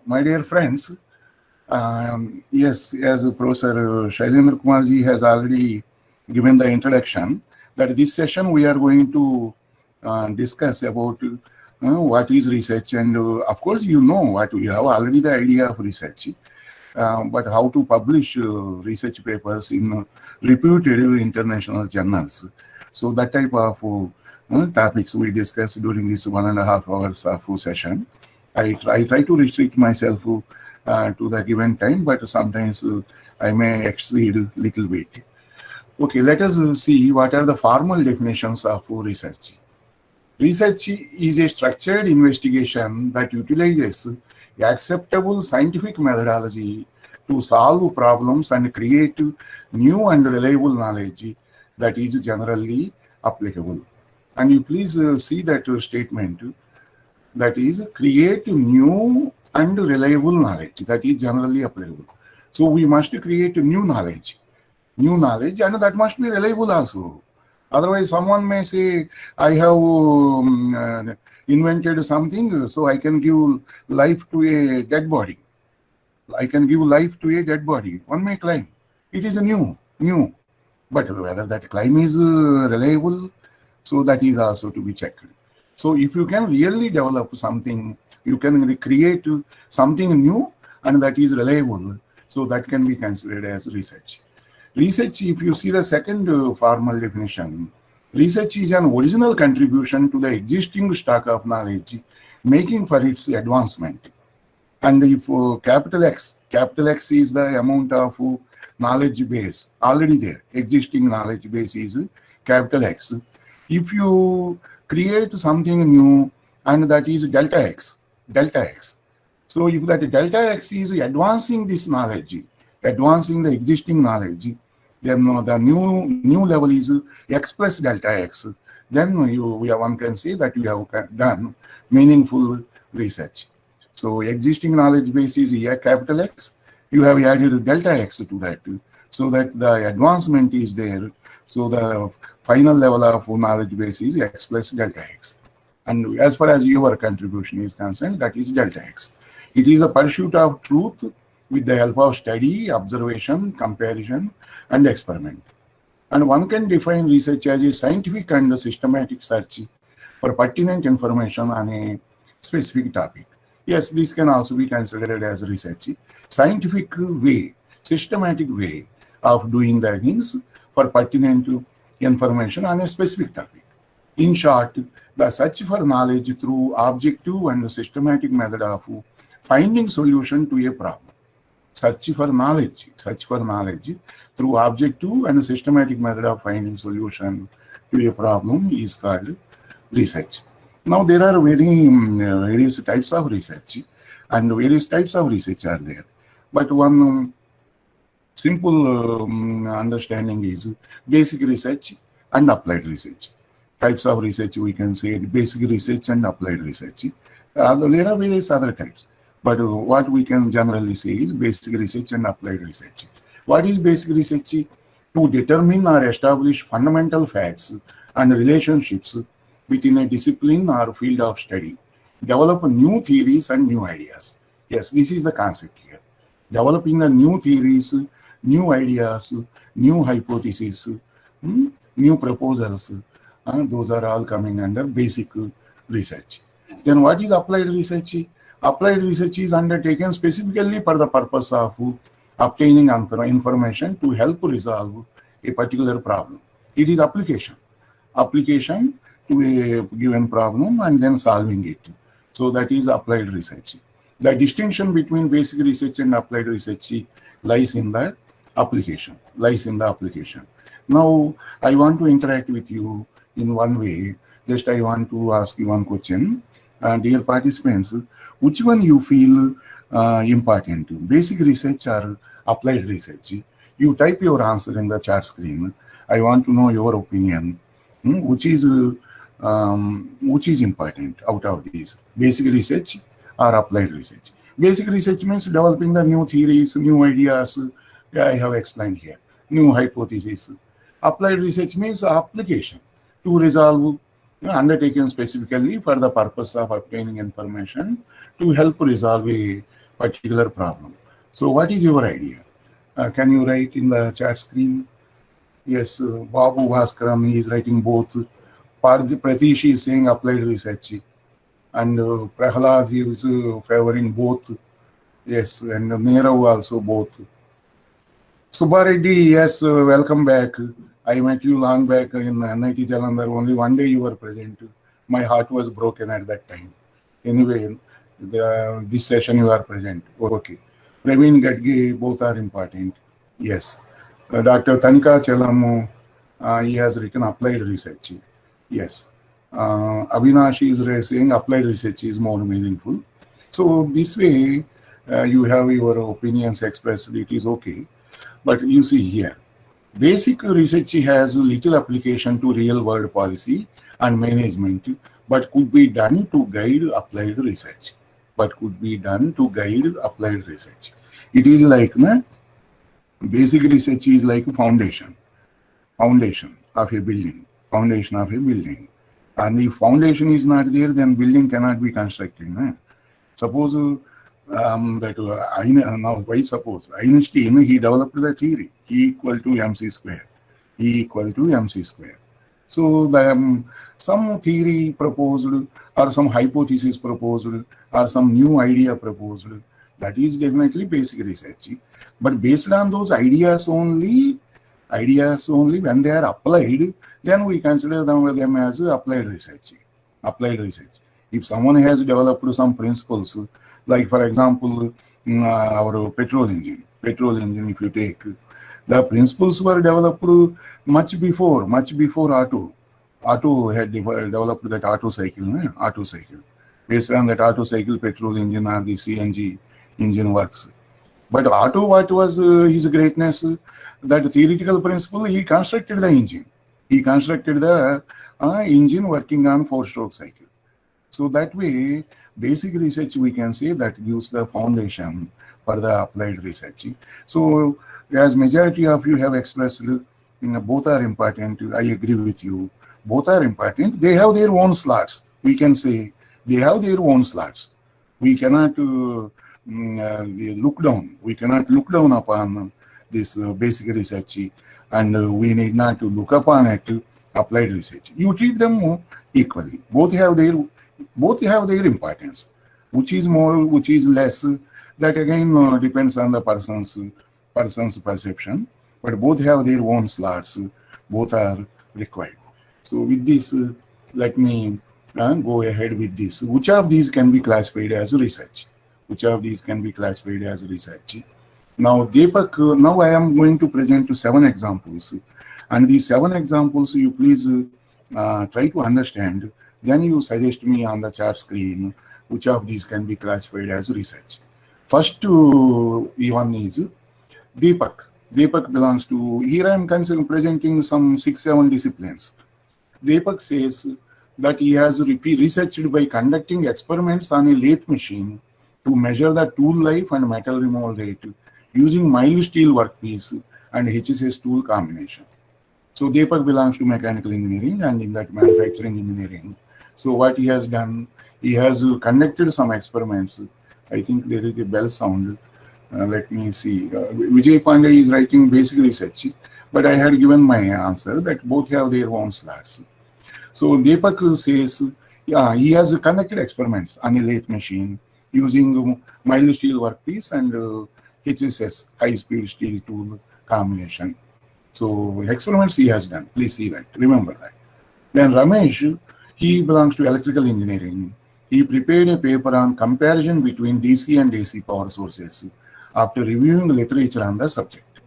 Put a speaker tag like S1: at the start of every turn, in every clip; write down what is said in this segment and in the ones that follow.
S1: My dear friends, yes, as Professor Shailendra Kumarji has already given the introduction, that this session we are going to discuss about what is research, and of course you know what we have already the idea of research, but how to publish research papers in reputed international journals. So that type of topics we discussed during this 1.5 hours of session. I try to restrict myself to the given time, but sometimes I may exceed a little bit. Okay, let us see what are the formal definitions of research. Research is a structured investigation that utilizes acceptable scientific methodology to solve problems and create new and reliable knowledge that is generally applicable. And you please see that statement, that is create new and reliable knowledge that is generally applicable. So we must create new knowledge, and that must be reliable also. Otherwise, someone may say, I have invented something, so I can give life to a dead body. I can give life to a dead body. One may claim it is new. But whether that claim is reliable, so that is also to be checked. So if you can really develop something, you can create something new and that is reliable, so that can be considered as research. Research, if you see the second formal definition, research is an original contribution to the existing stock of knowledge, making for its advancement. And if capital X is the amount of knowledge base already there, existing knowledge base is capital X. If you create something new, and that is delta X. So if that delta X is advancing this knowledge, advancing the existing knowledge, then the new level is X plus delta X. Then one can say that you have done meaningful research. So existing knowledge base is a capital X. You have added delta X to that, so that the advancement is there. So the final level of knowledge base is X plus delta X. And as far as your contribution is concerned, that is delta X. It is a pursuit of truth with the help of study, observation, comparison, and experiment. And one can define research as a scientific and systematic search for pertinent information on a specific topic. Yes, this can also be considered as research. Scientific way, systematic way of doing the things for pertinent information on a specific topic. In short, the search for knowledge through objective and systematic method of finding solution to a problem. Search for knowledge through objective and systematic method of finding solution to a problem is called research. Now there are various types of research, and various types of research are there. But one simple understanding is basic research and applied research. Types of research we can say basic research and applied research. There are various other types, but what we can generally say is basic research and applied research. What is basic research? To determine or establish fundamental facts and relationships within a discipline or field of study, develop new theories and new ideas. Yes, this is the concept here. Developing the new theories, new ideas, new hypotheses, new proposals, those are all coming under basic research. Then what is applied research? Applied research is undertaken specifically for the purpose of obtaining information to help resolve a particular problem. It is application to a given problem and then solving it. So that is applied research. The distinction between basic research and applied research lies in the application. Now, I want to interact with you in one way. Just I want to ask you one question. Dear participants, which one you feel important, basic research or applied research? You type your answer in the chat screen. I want to know your opinion. Which is important out of these, basic research or applied research? Basic research means developing the new theories, new ideas. I have explained here, new hypotheses. Applied research means application to resolve undertaken specifically for the purpose of obtaining information to help resolve a particular problem. So what is your idea? Can you write in the chat screen? Yes, Babu Bhaskaran is writing both. Pratish is saying applied research. And Prahalad is favoring both. Yes, and Nerav also both. Subbareddy, yes, welcome back. I met you long back in NIT Jalandhar. Only one day you were present. My heart was broken at that time. Anyway, this session you are present. Okay. Praveen Gadge, both are important. Yes. Dr. Tanika Chelamu, he has written applied research. Yes. Avinash is saying applied research is more meaningful. So this way, you have your opinions expressed. It is okay. But you see here, basic research has little application to real-world policy and management, but could be done to guide applied research. It is like, basic research is like a foundation of a building. And if foundation is not there, then building cannot be constructed. Suppose Einstein, he developed the theory E equal to mc square. So some theory proposed, or some hypothesis proposed, or some new idea proposed, that is definitely basic research. But based on those ideas only, when they are applied, then we consider them as applied research. If someone has developed some principles, like for example, our petrol engine, if you take, the principles were developed much before auto. Auto had developed that auto cycle. Based on that auto cycle, petrol engine or the CNG engine works. But Otto, what was his greatness? That theoretical principle, he constructed the engine. He constructed the engine working on 4-stroke cycle. So that way, basic research, we can say, that gives the foundation for the applied research. So as majority of you have expressed, both are important. I agree with you. Both are important. They have their own slots. We can say they have their own slots. We cannot look down. We cannot look down upon this basic research, and we need not to look upon it applied research. You treat them equally. Both have their importance. Which is more, which is less, that again depends on the person's perception. But both have their own slots. Both are required. So with this, let me go ahead with this. Which of these can be classified as research? Now, Deepak, now I am going to present 7 examples. And these 7 examples, you please try to understand. Then you suggest me on the chart screen which of these can be classified as research. First one is Deepak. Deepak belongs to, here I am presenting some 6-7 disciplines. Deepak says that he has researched by conducting experiments on a lathe machine to measure the tool life and metal removal rate using mild steel workpiece and HSS tool combination. So Deepak belongs to mechanical engineering and in that manufacturing engineering. So what he has done, he has conducted some experiments. I think there is a bell sound. Let me see. Vijay Pandey is writing basic research, but I had given my answer that both have their own slots. So Deepak says, yeah, he has conducted experiments on a lathe machine using mild steel workpiece and HSS, high-speed steel tool combination. So experiments he has done. Please see that. Remember that. Then Ramesh, he belongs to electrical engineering. He prepared a paper on comparison between DC and AC power sources after reviewing literature on the subject.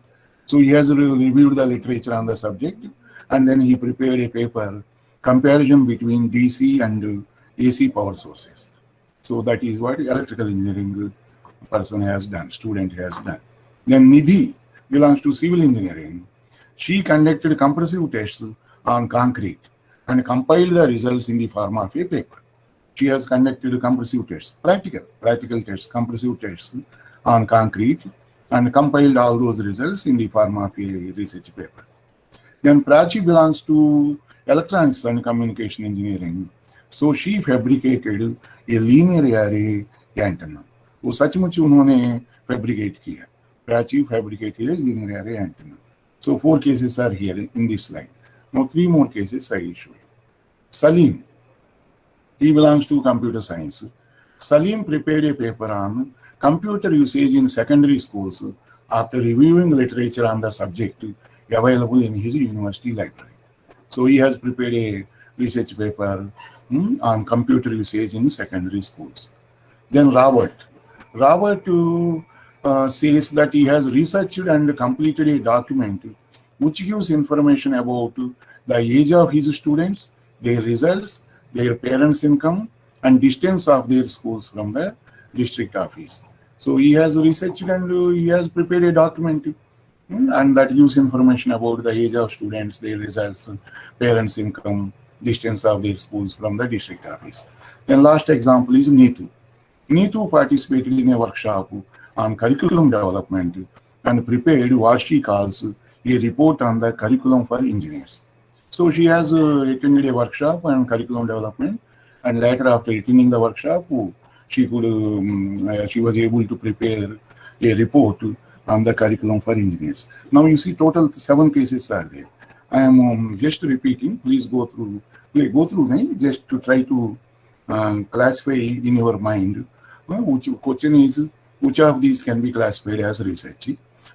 S1: So he has reviewed the literature on the subject, and then he prepared a paper comparison between DC and AC power sources. So that is what electrical engineering person has done, student has done. Then Nidhi belongs to civil engineering. She conducted compressive tests on concrete and compiled the results in the form of a paper. She has conducted compressive tests, practical tests, compressive tests on concrete and compiled all those results in the form of a research paper. Then Prachi belongs to electronics and communication engineering. So she fabricated a linear array antenna. वो सचमुच उन्होंने fabricate किया. Prachi fabricated a linear array antenna. So 4 cases are here in this slide. Now 3 more cases I will show you. Salim, he belongs to computer science. Salim prepared a paper on computer usage in secondary schools after reviewing literature on the subject available in his university library. So he has prepared a research paper on computer usage in secondary schools. Then Robert says that he has researched and completed a document which gives information about the age of his students, their results, their parents' income, and distance of their schools from the district office. So he has researched and he has prepared a document and that gives information about the age of students, their results, parents' income, distance of their schools from the district office. Then last example is Neetu. Neetu participated in a workshop on curriculum development and prepared what she calls a report on the curriculum for engineers. So she has attended a workshop on curriculum development, and later after attending the workshop, she was able to prepare a report on the curriculum for engineers. Now you see total 7 cases are there. I am just repeating. Please go through just to try to classify in your mind. Which question is which of these can be classified as research?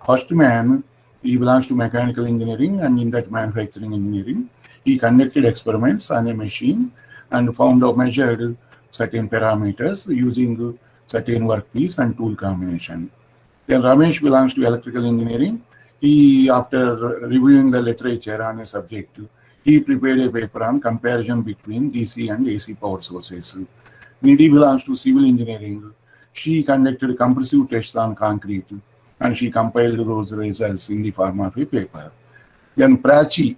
S1: First man, he belongs to mechanical engineering, and in that manufacturing engineering, he conducted experiments on a machine and measured certain parameters using certain workpiece and tool combination. Then Ramesh belongs to electrical engineering. He, after reviewing the literature on a subject, he prepared a paper on comparison between DC and AC power sources. Nidhi belongs to civil engineering. She conducted compressive tests on concrete and she compiled those results in the form of a paper. Then Prachi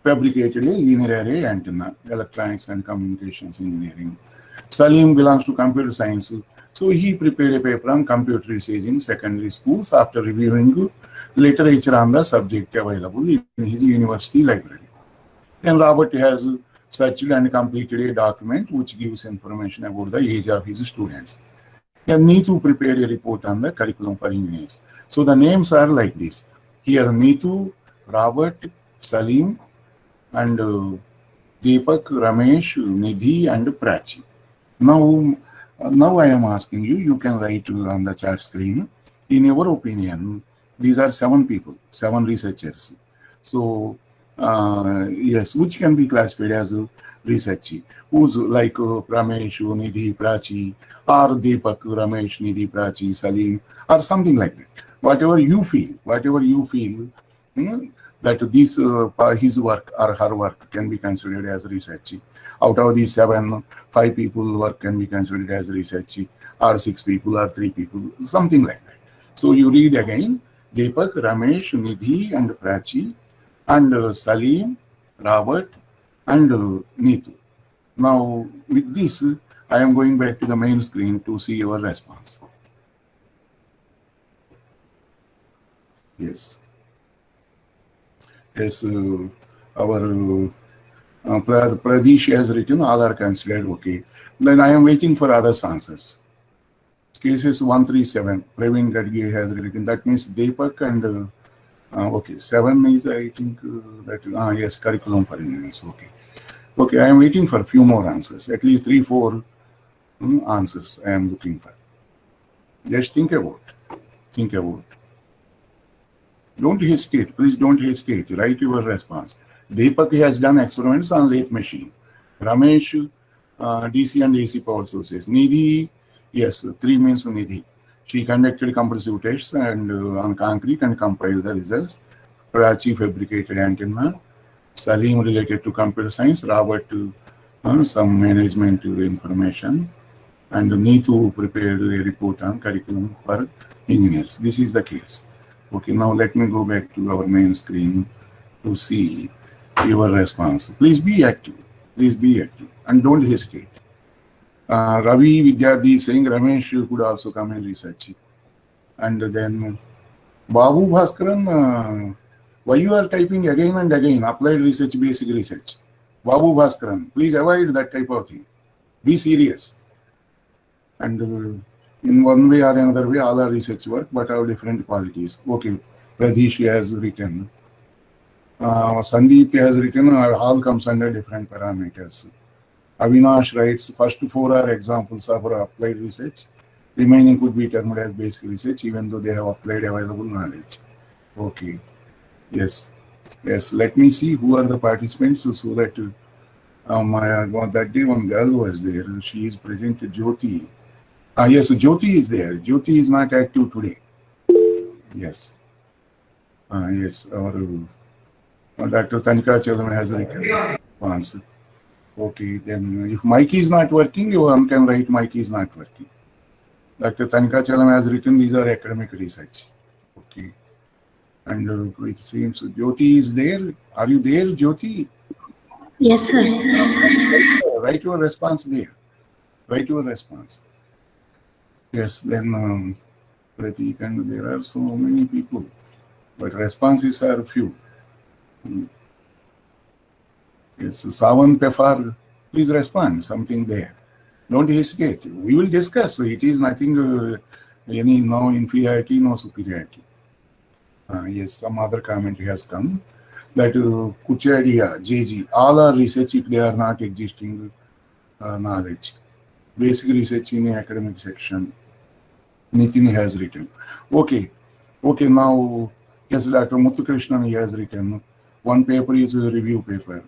S1: fabricated a linear array antenna, electronics and communications engineering. Salim belongs to computer science. So he prepared a paper on computer usage in secondary schools after reviewing literature on the subject available in his university library. Then Robert has searched and completed a document which gives information about the age of his students. Then Neetu prepared a report on the curriculum for engineers. So the names are like this. Here Neetu, Robert, Salim, and Deepak, Ramesh, Nidhi, and Prachi. Now I am asking you, you can write on the chat screen, in your opinion, these are 7 people, 7 researchers. So, yes, which can be classified as research? Who's like Ramesh, Nidhi, Prachi, or Deepak, Ramesh, Nidhi, Prachi, Salim, or something like that. Whatever you feel, that this his work or her work can be considered as research. Out of these 7, 5 people work can be considered as research, or 6 people or 3 people, something like that. So you read again, Deepak, Ramesh, Nidhi, and Prachi, and Salim, Robert, and Neetu. Now with this, I am going back to the main screen to see your response. Yes. Yes, our Pradesh has written, all are considered okay. Then I am waiting for other answers. Cases 137, Praveen Gadge has written, that means Deepak and, okay, 7 is, I think, yes, curriculum for engineers, okay. Okay, I am waiting for a few more answers, at least 3, 4 answers I am looking for. Just think about. Don't hesitate, please don't hesitate, write your response. Deepak has done experiments on lathe machine. Ramesh, DC and AC power sources. Nidhi, yes, 3 means Nidhi. She conducted compressive tests and on concrete and compiled the results. Prachi fabricated antenna. Salim related to computer science. Robert some management information. And Neetu prepared a report on curriculum for engineers. This is the case. Okay, now let me go back to our main screen to see your response. Please be active, and don't hesitate. Ravi Vidyadhi is saying Ramesh could also come and research. And then Babu Bhaskaran, why you are typing again and again, applied research, basic research? Babu Bhaskaran. Please avoid that type of thing. Be serious. And in one way or another way, all are research work, but have different qualities. Okay, Pradesh has written. Sandeep has written, all comes under different parameters. Avinash writes, first four are examples of applied research. Remaining could be termed as basic research, even though they have applied available knowledge. Okay. Yes. Yes. Let me see who are the participants so that that day one girl was there. She is present. Jyoti. Yes, Jyoti is there. Jyoti is not active today. Yes. Yes. Our Dr. Tanika Chalam has written once. Okay, then if mic is not working, one can write mic is not working. Dr. Tanika Chalam has written these are academic research. Okay. And it seems Jyoti is there. Are you there, Jyoti?
S2: Yes, sir.
S1: Write your response there. Write your response. Yes, then Pratik, and there are so many people, but responses are few. Yes, Sawan Pefar, please respond, something there. Don't hesitate. We will discuss. It is nothing, any no inferiority, no superiority. Yes, some other comment has come that Kuchadia, JG, all are research if they are not existing knowledge. Basic research in the academic section. Nitin has written. Okay. Okay, now, yes, Dr. Muthukrishnan has written. One paper is a review paper.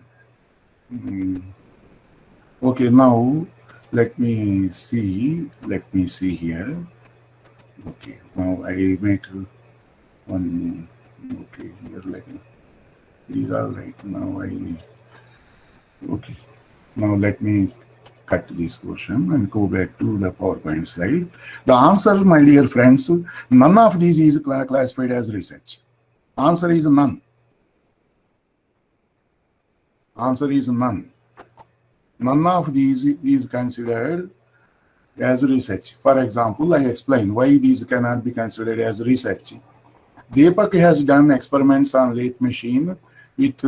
S1: Okay, now let me see here. Okay, now I make one. Okay, here like these are right now. Okay, now let me cut this portion and go back to the PowerPoint slide. The answer, my dear friends, none of these is classified as research. Answer is none. Answer is none. None of these is considered as research. For example, I explain why these cannot be considered as research. Deepak has done experiments on lathe machine with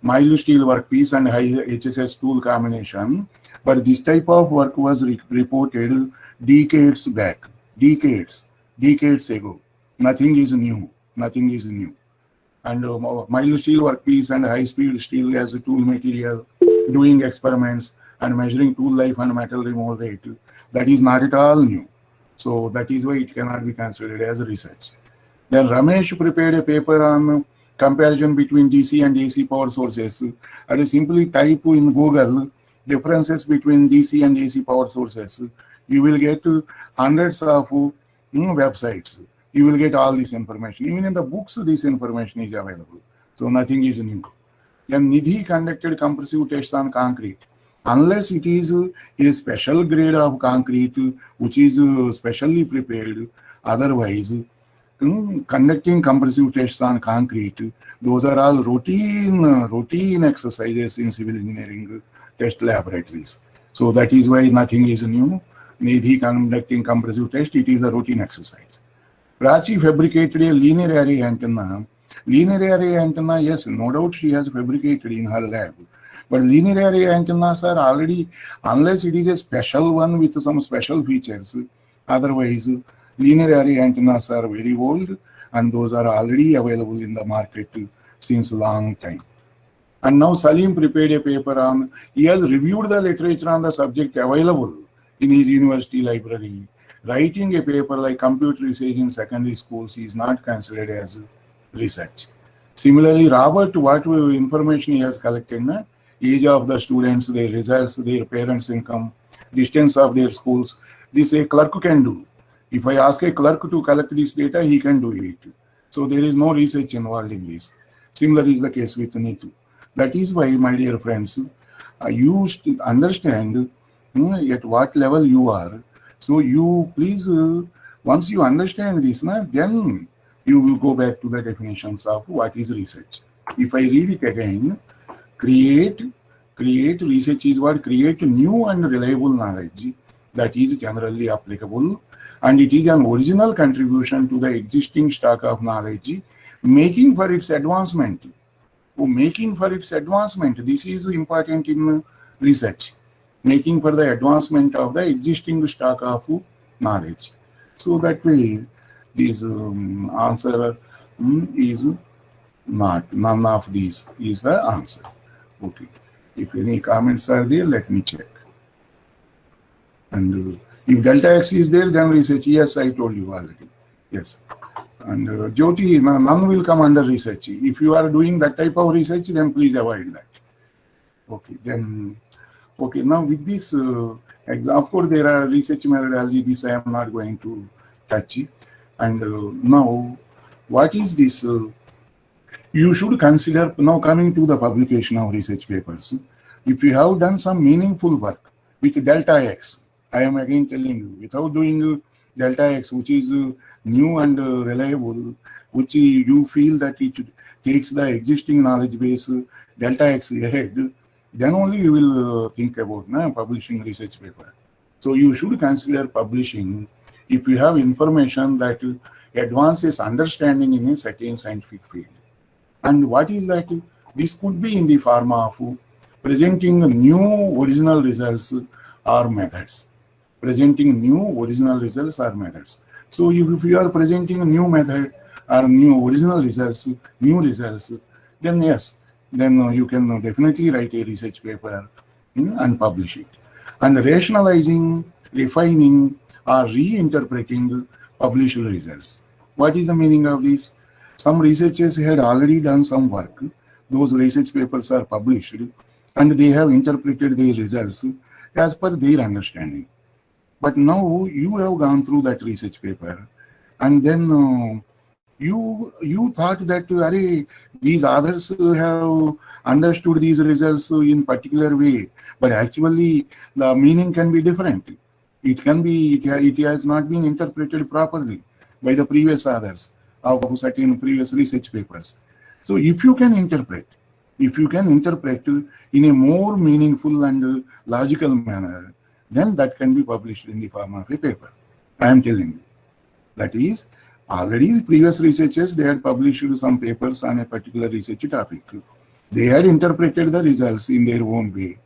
S1: mild steel workpiece and high HSS tool combination, but this type of work was reported decades back, decades ago. Nothing is new. And mild steel workpiece and high-speed steel as a tool material, doing experiments and measuring tool life and metal removal rate, that is not at all new. So that is why it cannot be considered as research. Then Ramesh prepared a paper on comparison between DC and AC power sources. And simply type in Google differences between DC and AC power sources. You will get hundreds of websites. You will get all this information. Even in the books, this information is available. So nothing is new. Then Nidhi conducted compressive tests on concrete. Unless it is a special grade of concrete which is specially prepared, otherwise, conducting compressive tests on concrete, those are all routine exercises in civil engineering test laboratories. So that is why nothing is new. Nidhi conducting compressive test, it is a routine exercise. Prachi fabricated a linear array antenna. Linear array antenna, yes, no doubt she has fabricated in her lab. But linear array antennas are already, unless it is a special one with some special features, otherwise linear array antennas are very old and those are already available in the market since a long time. And now Salim prepared a paper on, he has reviewed the literature on the subject available in his university library. Writing a paper like computer research in secondary schools is not considered as research. Similarly, Robert, what information he has collected, age of the students, their results, their parents' income, distance of their schools, this a clerk can do. If I ask a clerk to collect this data, he can do it. So there is no research involved in this. Similar is the case with Neetu. That is why, my dear friends, you understand at what level you are. So you please, once you understand this, then you will go back to the definitions of what is research. If I read it again, create research is what? Create new and reliable knowledge that is generally applicable, and it is an original contribution to the existing stock of knowledge, making for its advancement. making for its advancement. This is important in research, making for the advancement of the existing stock of knowledge. So that way, this answer is not, none of these is the answer. Okay. If any comments are there, let me check. And if delta x is there, then research. Yes, I told you already. Yes. And Jyoti, none will come under research. If you are doing that type of research, then please avoid that. Okay. Then, okay. Now with this, of course, there are research methodology. This I am not going to touch. And now, what is this? You should consider, now coming to the publication of research papers, if you have done some meaningful work with delta x, I am again telling you, without doing delta x, which is new and reliable, which you feel that it takes the existing knowledge base delta x ahead, then only you will think about publishing research paper. So you should consider publishing if you have information that advances understanding in a certain scientific field. And what is that? This could be in the form of presenting new original results or methods. Presenting new original results or methods. So if you are presenting a new method or new original results, new results, then yes, then you can definitely write a research paper and publish it. And rationalizing, refining, or reinterpreting published results. What is the meaning of this? Some researchers had already done some work. Those research papers are published and they have interpreted their results as per their understanding. But now you have gone through that research paper and then you thought that these others have understood these results in particular way, but actually the meaning can be different. It can be, it has not been interpreted properly by the previous authors of certain previous research papers. So if you can interpret in a more meaningful and logical manner, then that can be published in the form of a paper. I am telling you. That is, already previous researchers, they had published some papers on a particular research topic. They had interpreted the results in their own way.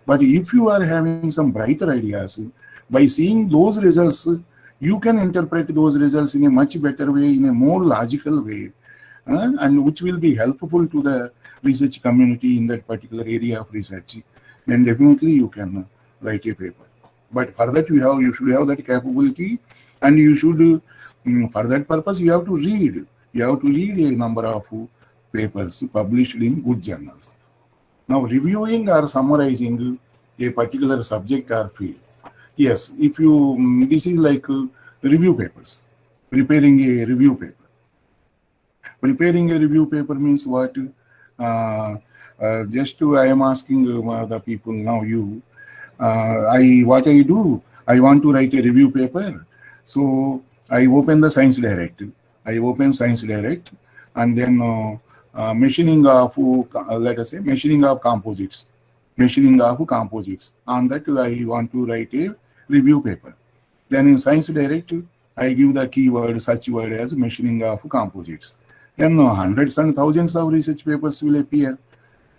S1: But if you are having some brighter ideas, by seeing those results, you can interpret those results in a much better way, in a more logical way, and which will be helpful to the research community in that particular area of research. Then definitely you can write a paper. But for that you should have that capability, and you should, for that purpose, you have to read. You have to read a number of papers published in good journals. Now, reviewing or summarizing a particular subject or field. Yes, if you, this is like review papers, preparing a review paper. Preparing a review paper means what? I am asking the people now, you, what I do, I want to write a review paper. So I open the Science Direct. I open Science Direct and then machining of, let us say, machining of composites. Machining of composites. On that, I want to write a review paper. Then in Science Direct, I give the keyword, such word as machining of composites. Then hundreds and thousands of research papers will appear.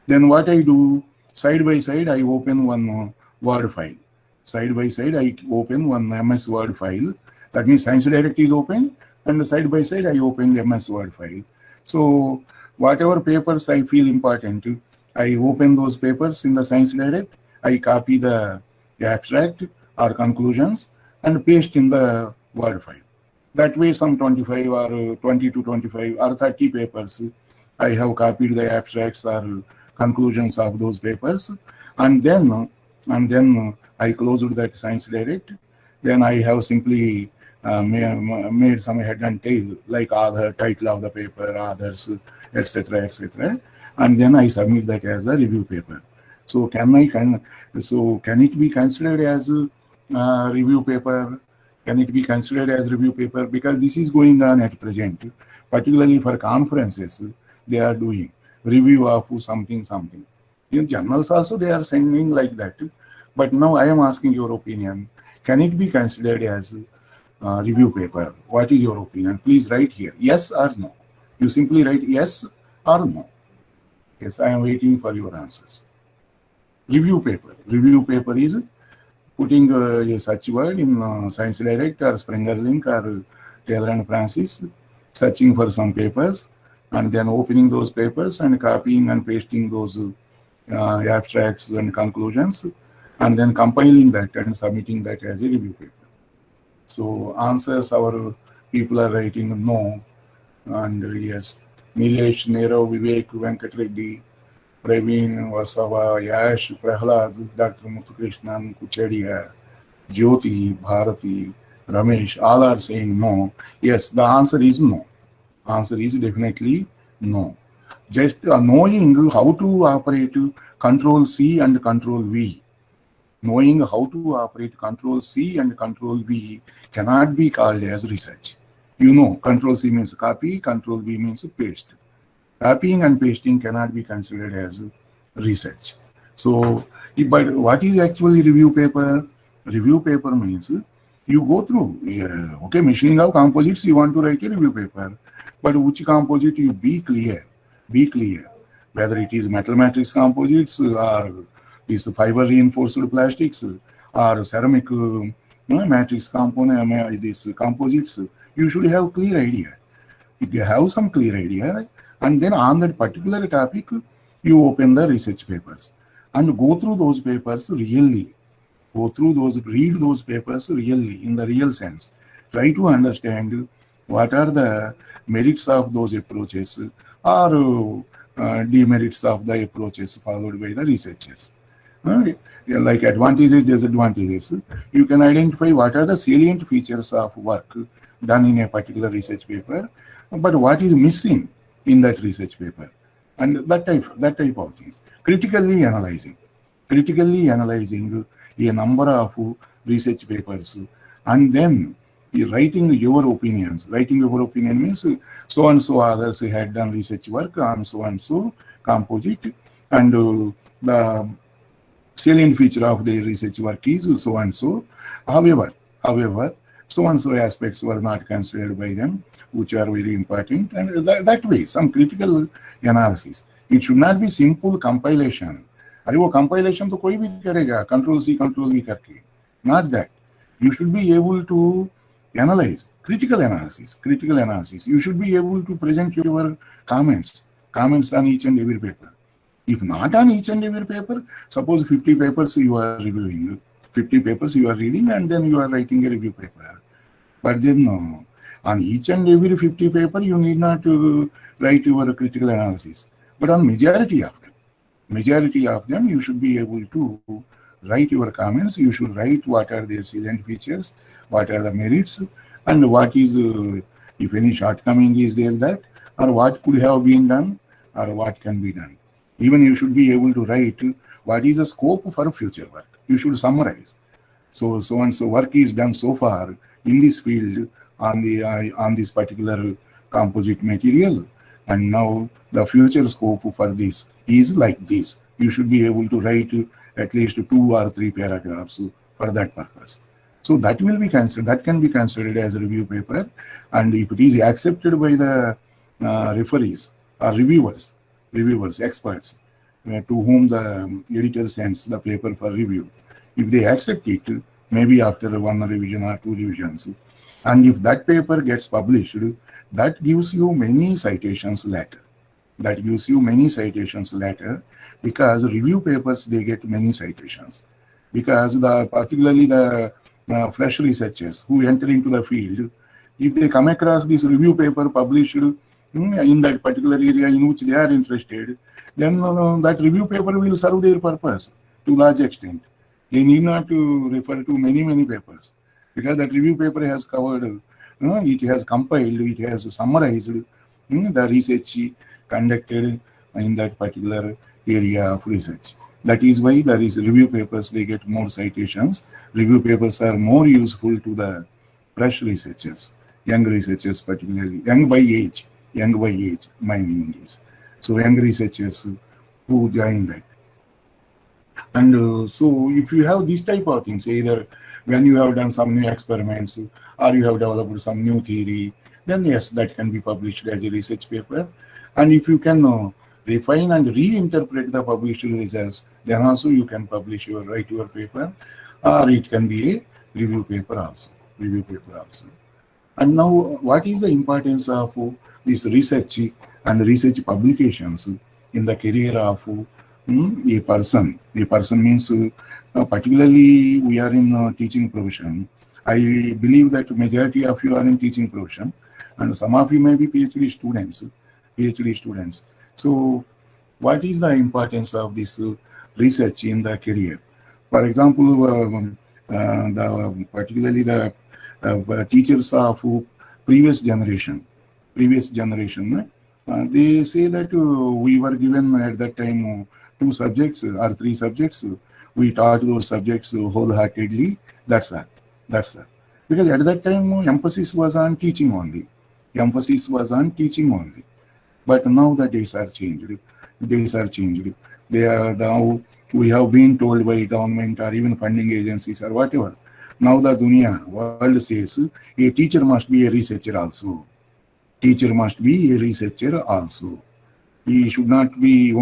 S1: Then what I do, side by side, I open one Word file. Side by side, I open one MS Word file. That means Science Direct is open, and side by side, I open the MS Word file. So whatever papers I feel important, I open those papers in the Science Direct. I copy the abstract or conclusions and paste in the Word file. That way, some 25 or 20 to 25 or 30 papers, I have copied the abstracts or conclusions of those papers, and then I closed that Science Direct. Then I have simply made some head and tail, like author, title of the paper, authors, etc., etc., and then I submit that as a review paper. So can it be considered as a review paper? Can it be considered as review paper? Because this is going on at present, particularly for conferences, they are doing review of something. In journals also they are sending like that. But now I am asking your opinion. Can it be considered as a review paper? What is your opinion? Please write here, yes or no. You simply write yes or no. Yes, I am waiting for your answers. Review paper. Review paper is putting a search word in Science Direct or Springer Link or Taylor and Francis, searching for some papers, and then opening those papers and copying and pasting those abstracts and conclusions, and then compiling that and submitting that as a review paper. So answers our people are writing no, and yes, Nilesh, Nero, Vivek, Venkat Reddy, Praveen, Vasava, Yash, Prahlad, Dr. Muthukrishnan, Kuchadia, Jyoti, Bharati, Ramesh, all are saying no. Yes, the answer is no. Answer is definitely no. Just knowing how to operate Control C and Control V, knowing how to operate Control C and Control V cannot be called as research. You know, Control C means copy, Control V means paste. Copying and pasting cannot be considered as research. So, but what is actually review paper? Review paper means you go through, okay, machining of composites, you want to write a review paper, but which composite you be clear, whether it is metal matrix composites or these fiber reinforced plastics or ceramic matrix component, these composites, you should have clear idea. You have some clear idea, and then on that particular topic, you open the research papers and go through those papers really. Read those papers really, in the real sense. Try to understand what are the merits of those approaches or demerits of the approaches followed by the researchers. Like advantages, disadvantages. You can identify what are the salient features of work done in a particular research paper, but what is missing in that research paper, and that type of things. Critically analyzing a number of research papers, and then writing your opinions. Writing your opinion means so and so others had done research work on so and so composite, and the salient feature of their research work is so and so. However, so and so aspects were not considered by them, which are very important, and that way some critical analysis. It should not be simple compilation. अरे वो compilation तो कोई भी करेगा, Control C Control V करके. Not that. You should be able to analyze, critical analysis. You should be able to present your comments on each and every paper. If not on each and every paper, suppose 50 papers you are reviewing, 50 papers you are reading, and then you are writing a review paper. But then no, on each and every 50 paper, you need not write your critical analysis. But on majority of them, you should be able to write your comments. You should write what are their salient features, what are the merits, and what is, if any shortcoming is there that, or what could have been done, or what can be done. Even you should be able to write what is the scope for future work. You should summarize. So and so work is done so far in this field on this particular composite material, and now the future scope for this is like this. You should be able to write at least 2 or 3 paragraphs for that purpose. So that will be considered. That can be considered as a review paper, and if it is accepted by the referees or reviewers, experts, to whom the editor sends the paper for review, if they accept it, maybe after 1 revision or 2 revisions, and if that paper gets published, that gives you many citations later. Because review papers, they get many citations. Because particularly the fresh researchers who enter into the field, if they come across this review paper published in that particular area in which they are interested, then that review paper will serve their purpose to large extent. They need not to refer to many papers, because that review paper has covered, it has compiled, it has summarized the research conducted in that particular area of research. That is why the review papers, they get more citations. Review papers are more useful to the fresh researchers, young researchers particularly, young by age, my meaning is. So young researchers who join that. And so if you have this type of things, either when you have done some new experiments or you have developed some new theory, then yes, that can be published as a research paper. And if you can refine and reinterpret the published results, then also you can write your paper, or it can be a review paper also. And now, what is the importance of this research and research publications in the career of a person? A person means, particularly we are in teaching profession. I believe that majority of you are in teaching profession, and some of you may be PhD students. So, what is the importance of this research in the career? For example, particularly the teachers of previous generation, they say that we were given at that time 2 subjects or 3 subjects. We taught those subjects wholeheartedly. That's all. Because at that time, emphasis was on teaching only. But now the days are changed. They are now, we have been told by government or even funding agencies or whatever. Now the world says a teacher must be a researcher also. He should not be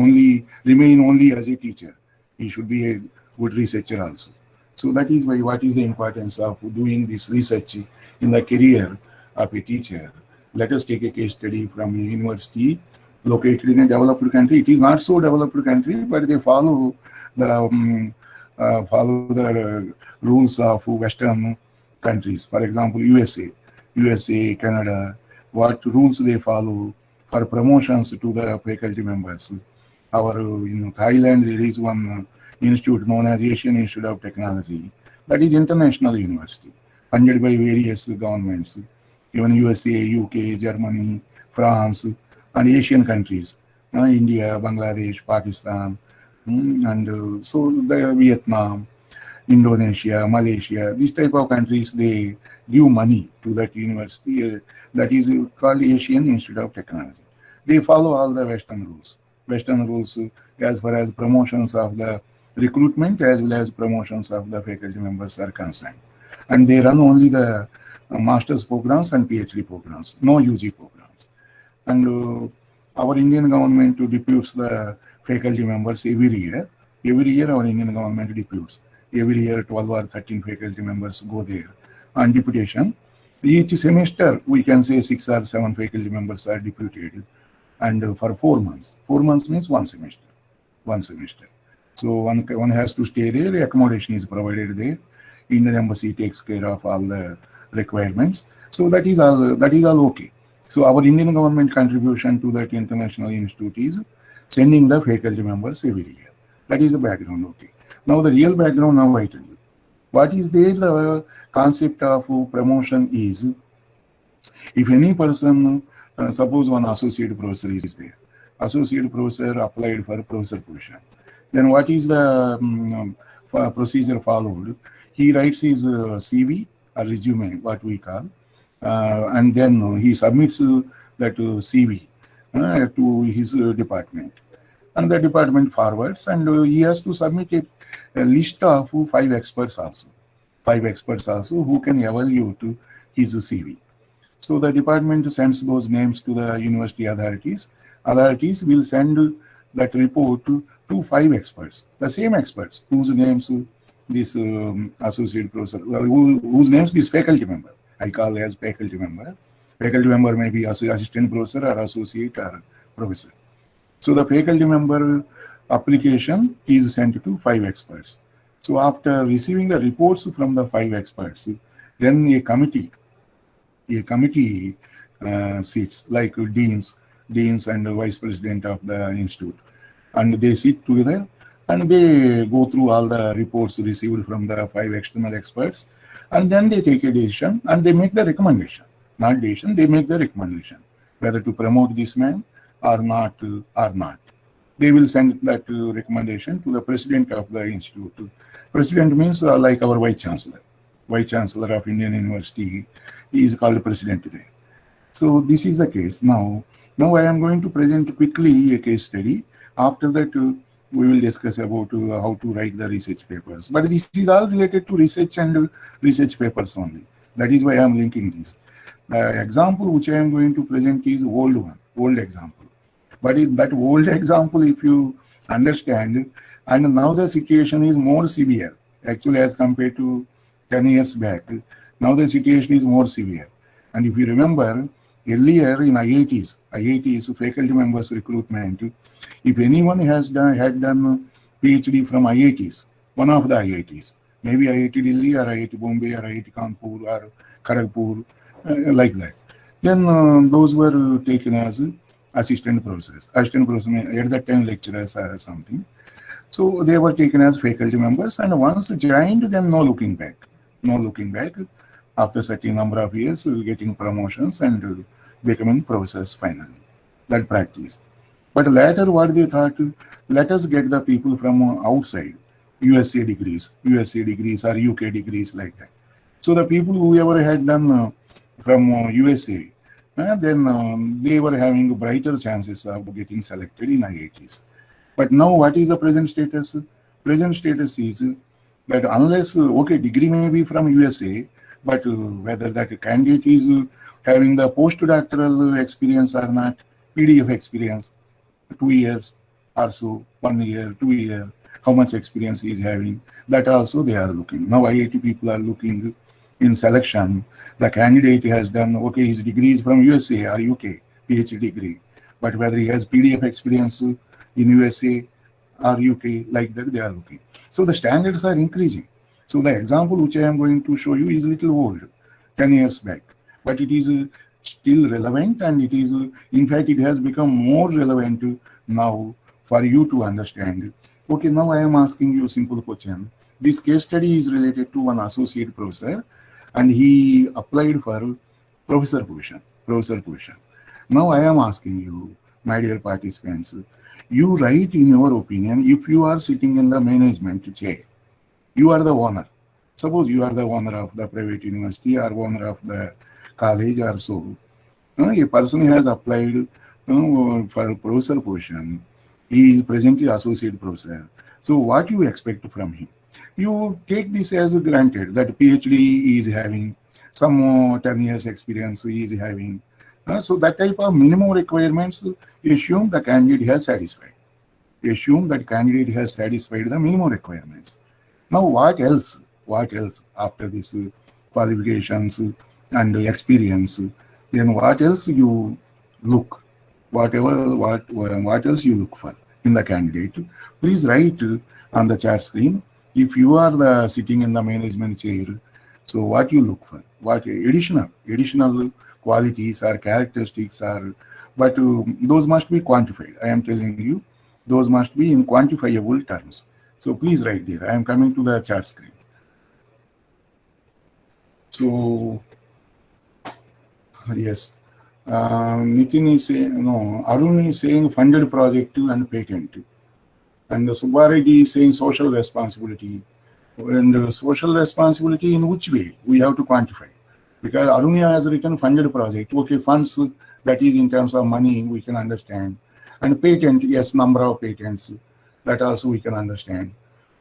S1: remain only as a teacher. He should be a good researcher also. So that is why, what is the importance of doing this research in the career of a teacher? Let us take a case study from a university located in a developed country. It is not so developed country, but they follow the rules of Western countries. For example, USA, Canada, what rules they follow for promotions to the faculty members. In Thailand, there is one institute known as Asian Institute of Technology. That is international university, funded by various governments, even USA, UK, Germany, France, and Asian countries, India, Bangladesh, Pakistan, and so the Vietnam, Indonesia, Malaysia, these type of countries, they give money to that university that is called Asian Institute of Technology. They follow all the Western rules as far as promotions of the recruitment as well as promotions of the faculty members are concerned. And they run only the master's programs and PhD programs, no UG programs. And our Indian government deputes the faculty members every year. Our Indian government deputes. Every year 12 or 13 faculty members go there on deputation. Each semester, we can say 6 or 7 faculty members are deputed, and for 4 months. 4 months means one semester. So one has to stay there. Accommodation is provided there. Indian embassy takes care of all the requirements. So that is all okay. So our Indian government contribution to that international institute is sending the faculty members every year. That is the background. Okay. Now the real background, now I tell you. What is there, the concept of promotion is, if any person, suppose one associate professor is there. Associate professor applied for professor position. Then what is the procedure followed? He writes his CV or resume, what we call, and then he submits that CV to his department. And the department forwards, and he has to submit a list of 5 experts also who can evaluate his CV. So the department sends those names to the university authorities. Authorities will send that report to 5 experts, the same experts whose names this associate professor, whose names this faculty member, I call as faculty member. Faculty member may be assistant professor or associate or professor. So the faculty member application is sent to 5 experts. So after receiving the reports from the 5 experts, then a committee sits, like deans and the vice president of the institute, and they sit together and they go through all the reports received from the 5 external experts, and then they take a decision and they make the recommendation. Not decision, they make the recommendation whether to promote this man or not. They will send that recommendation to the president of the institute. President means like our vice chancellor of Indian University. He is called president there. So this is the case. Now I am going to present quickly a case study. After that, we will discuss about how to write the research papers. But this is all related to research and research papers only. That is why I am linking this. The example which I am going to present is old example. But in that old example, if you understand, and now the situation is more severe, actually, as compared to 10 years back. Now the situation is more severe. And if you remember, earlier in IITs, faculty members recruitment, if anyone had done PhD from IITs, one of the IITs, maybe IIT Delhi or IIT Bombay or IIT Kanpur or Kharagpur, like that, then those were taken as assistant professors. Assistant professors at that time lecturers or something. So they were taken as faculty members, and once joined, then no looking back. No looking back. After certain number of years, getting promotions and becoming professors finally. That practice. But later, what they thought, let us get the people from outside, USA degrees or UK degrees like that. So the people whoever had done from USA, then they were having brighter chances of getting selected in IITs. But now what is the present status? Present status is that unless, okay, degree may be from USA, but whether that candidate is having the postdoctoral experience or not, PDF experience, 2 years or so, 1 year, 2 years, how much experience he is having, that also they are looking. Now IIT people are looking in selection. The candidate has done, okay, his degree is from USA or UK, PhD degree, but whether he has PDF experience in USA or UK, like that they are looking. So the standards are increasing. So the example which I am going to show you is a little old, 10 years back, but it is still relevant, and it is, in fact, it has become more relevant now for you to understand. Okay, now I am asking you a simple question. This case study is related to one associate professor, and he applied for professor position. Now I am asking you, my dear participants, you write in your opinion, if you are sitting in the management chair, you are the owner. Suppose you are the owner of the private university or owner of the college or so. A person has applied for professor position. He is presently associate professor. So what you expect from him? You take this as granted that PhD is having some 10 years experience he is having. So that type of minimum requirements, assume the candidate has satisfied. Assume that candidate has satisfied the minimum requirements. Now what else? What else after this qualifications and experience? Then what else you look? What else you look for in the candidate? Please write on the chat screen. If you are sitting in the management chair, so what you look for? What additional qualities or characteristics are? But those must be quantified. I am telling you, those must be in quantifiable terms. So please write there. I am coming to the chat screen. So yes, Nitin is saying, no, Arun is saying funded project and patent. And Subbareddy is saying social responsibility. And social responsibility in which way? We have to quantify. Because Arunya has written funded project. Okay, funds, that is in terms of money, we can understand. And patent, yes, number of patents, that also we can understand.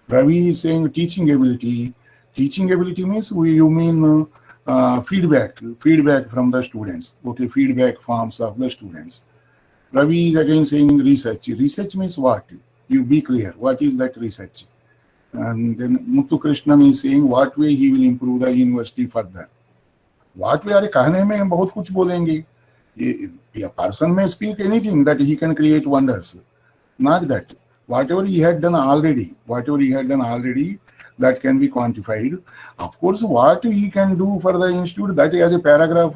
S1: Ravi is saying teaching ability. Teaching ability means you mean feedback from the students. Okay, feedback forms of the students. Ravi is again saying research. Research means what? You be clear. What is that research? And then Muthu Krishnan is saying what way he will improve the university further. What way? अरे कहने में हम बहुत कुछ बोलेंगे. A person may speak anything that he can create wonders. Not that. Whatever he had done already, that can be quantified. Of course, what he can do for the institute, that as a paragraph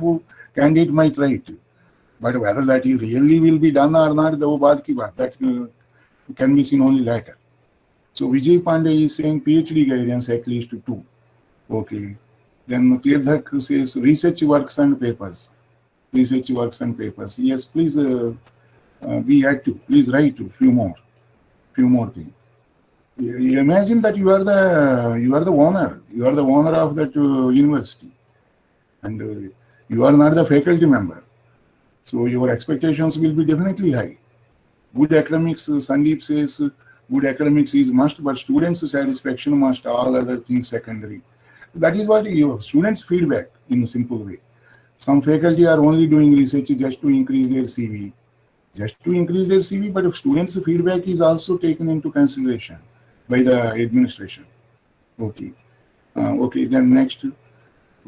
S1: candidate might write. But whether that he really will be done or not, that can be seen only later. So Vijay Pandey is saying PhD guidance at least 2. Okay. Then Tirthak says research works and papers. Yes, please be active. Please write a few more things. You imagine that you are the owner of that university, and you are not the faculty member. So your expectations will be definitely high. Good academics, Sandeep says, good academics is must, but students' satisfaction must, all other things secondary. That is what your students' feedback in a simple way. Some faculty are only doing research just to increase their CV. just to increase their CV, but if students' feedback is also taken into consideration by the administration. Okay. Okay, then next,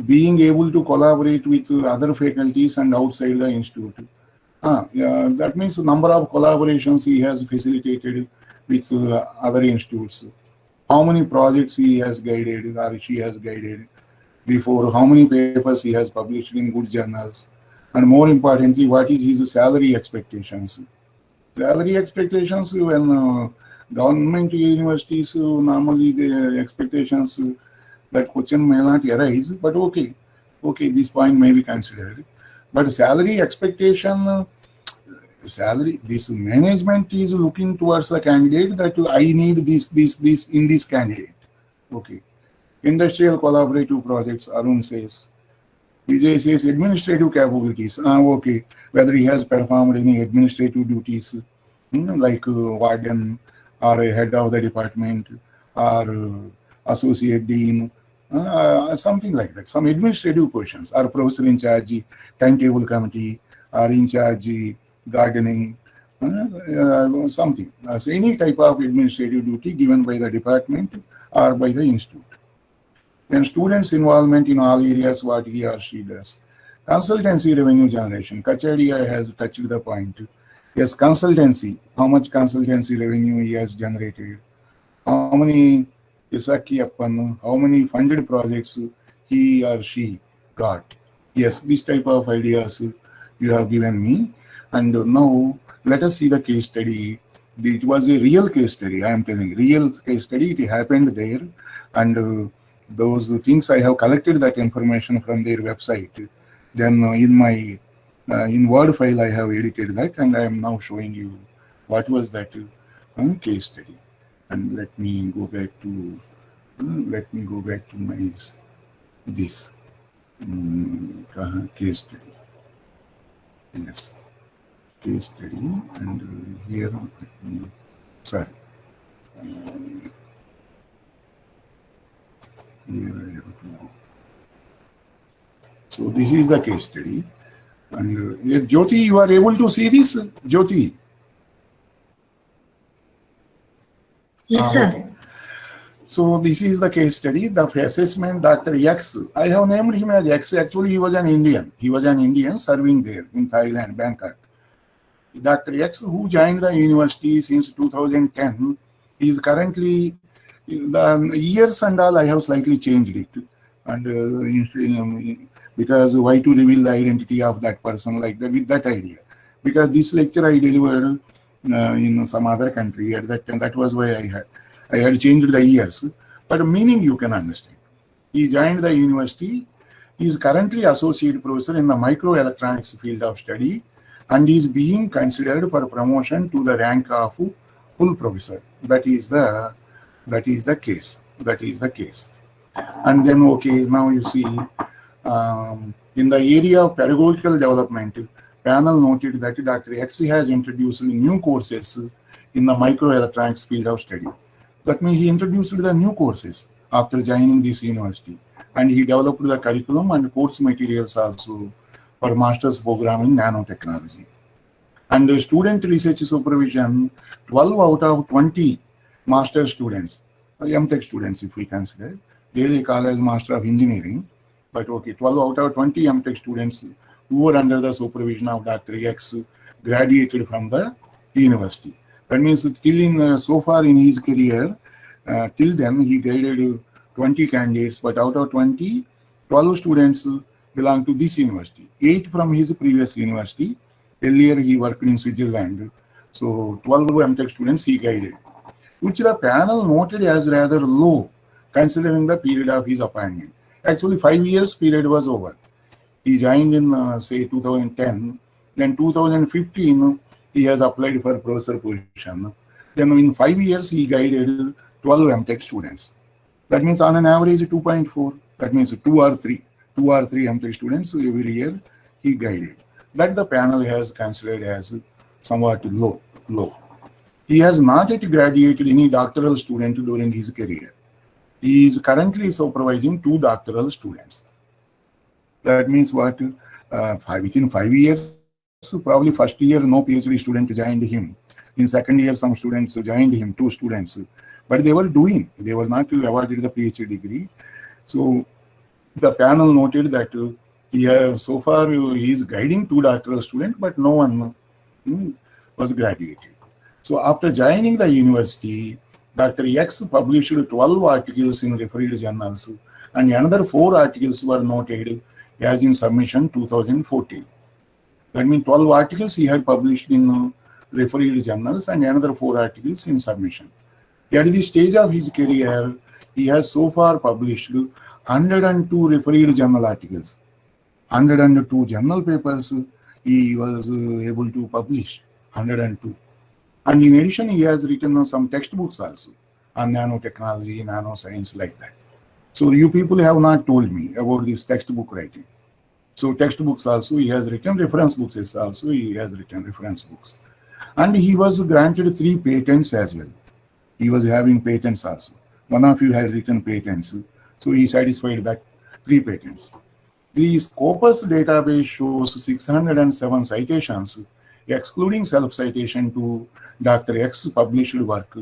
S1: being able to collaborate with other faculties and outside the institute. Yeah, that means the number of collaborations he has facilitated with other institutes. How many projects he has guided or she has guided before, how many papers he has published in good journals, and more importantly, what is his salary expectations. Salary expectations, when government universities, normally the expectations, that question may not arise, but okay, this point may be considered. But salary expectation, this management is looking towards the candidate that I need this in this candidate. Okay. Industrial collaborative projects, Arun says. Vijay says administrative capabilities. Okay. Whether he has performed any administrative duties, like warden or a head of the department or associate dean, something like that. Some administrative positions, or professor in charge, timetable committee, or in charge gardening, something. So any type of administrative duty given by the department or by the institute. Then students' involvement in all areas what he or she does. Consultancy revenue generation. Kacharia has touched the point. Yes, consultancy. How much consultancy revenue he has generated? How many Isaki Appan, how many funded projects he or she got? Yes, this type of ideas you have given me. And now let us see the case study. It was a real case study, I am telling. Real case study, it happened there. And those things I have collected that information from their website. Then in my in Word file I have edited that, and I am now showing you what was that case study. And let me go back to my this case study. Yes, case study, and here let me sorry. Here I have to go. So this is the case study. And Jyoti, you are able to see this? Jyoti?
S2: Yes, sir.
S1: Okay. So this is the case study. The assessment, Dr. X. I have named him as X. Actually, he was an Indian. He was an Indian serving there in Thailand, Bangkok. Dr. X, who joined the university since 2010, is currently, the years and all I have slightly changed it. And because why to reveal the identity of that person like that with that idea? Because this lecture I delivered in some other country at that time. That was why I had changed the years. But meaning you can understand. He joined the university. He is currently associate professor in the microelectronics field of study, and is being considered for promotion to the rank of full professor. That is the case. That is the case. And then, okay, now you see, in the area of pedagogical development, panel noted that Dr. X has introduced new courses in the microelectronics field of study. That means he introduced the new courses after joining this university, and he developed the curriculum and course materials also for master's program in nanotechnology. And student research supervision, 12 out of 20 master students, MTech students if we consider, they call as Master of Engineering, but okay, 12 out of 20 MTech students who were under the supervision of Dr. X graduated from the university. That means till so far in his career, till then he guided 20 candidates, but out of 20, 12 students belong to this university, 8 from his previous university. Earlier he worked in Switzerland. So 12 MTech students he guided, which the panel noted as rather low considering the period of his appointment. Actually, 5 years period was over. He joined in say 2010. Then 2015 he has applied for professor position. Then in 5 years he guided 12 MTech students. That means on an average 2.4. That means 2 or 3 MTech students every year he guided. That the panel has considered as somewhat low. He has not yet graduated any doctoral student during his career. He is currently supervising 2 doctoral students. That means what? Within 5 years probably first year no PhD student joined him. In second year some students joined him, 2 students, but they were doing, they were not awarded the PhD degree. So the panel noted that so far he is guiding 2 doctoral students, but no one was graduated. So after joining the university, Dr. X published 12 articles in referred journals, and another 4 articles were noted as in submission 2014. That means 12 articles he had published in referred journals and another 4 articles in submission. At the stage of his career, he has so far published 102 referred journal articles, 102 journal papers he was able to publish, 102. And in addition, he has written some textbooks also on nanotechnology, nanoscience, like that. So you people have not told me about this textbook writing. So textbooks also he has written, reference books also he has written reference books. And he was granted 3 patents as well. He was having patents also. One of you had written patents. So he satisfied that 3 patents. The Scopus database shows 607 citations, excluding self-citation, to Dr. X published work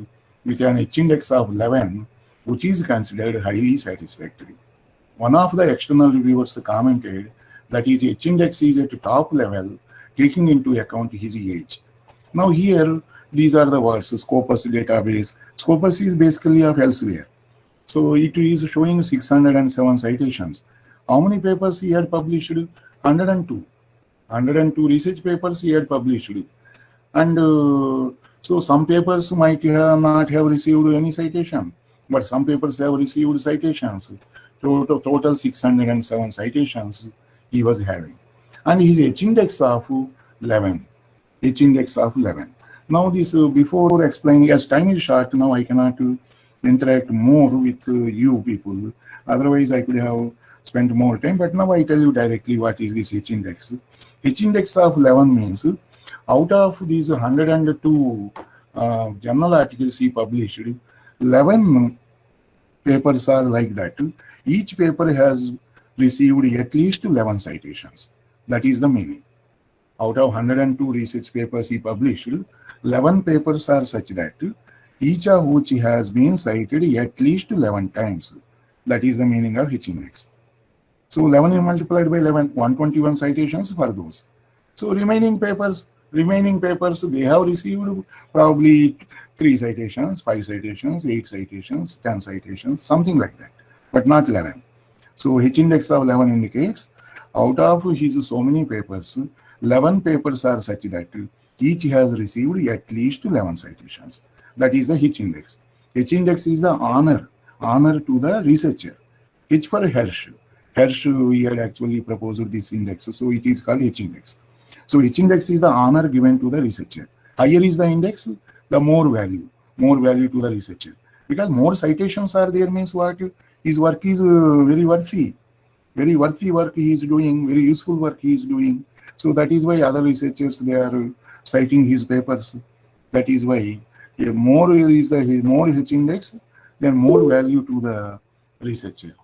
S1: with an H-index of 11, which is considered highly satisfactory. One of the external reviewers commented that his H-index is at top level, taking into account his age. Now here, these are the words, Scopus database. Scopus is basically of elsewhere. So it is showing 607 citations. How many papers he had published? 102. 102 research papers he had published. And so some papers might not have received any citation, but some papers have received citations. Total 607 citations he was having. And his H-index of 11. H-index of 11. Now this, before explaining, as time is short, now I cannot interact more with you people. Otherwise I could have spent more time, but now I tell you directly what is this H-index. H-index of 11 means out of these 102 journal articles he published, 11 papers are like that. Each paper has received at least 11 citations. That is the meaning. Out of 102 research papers he published, 11 papers are such that each of which has been cited at least 11 times. That is the meaning of H-index. So 11 is multiplied by 11, 121 citations for those. So remaining papers, they have received probably 3 citations, 5 citations, 8 citations, 10 citations, something like that, but not 11. So H-index of 11 indicates out of his so many papers, 11 papers are such that each has received at least 11 citations. That is the H-index. H-index is the honor to the researcher. H for Hirsch. Hirsch, he had actually proposed this index, so it is called H-index. So H-index is the honor given to the researcher. Higher is the index, the more value to the researcher. Because more citations are there means what? His work is very worthy work he is doing, very useful work he is doing. So that is why other researchers, they are citing his papers. That is why more H-index, then more value to the researcher.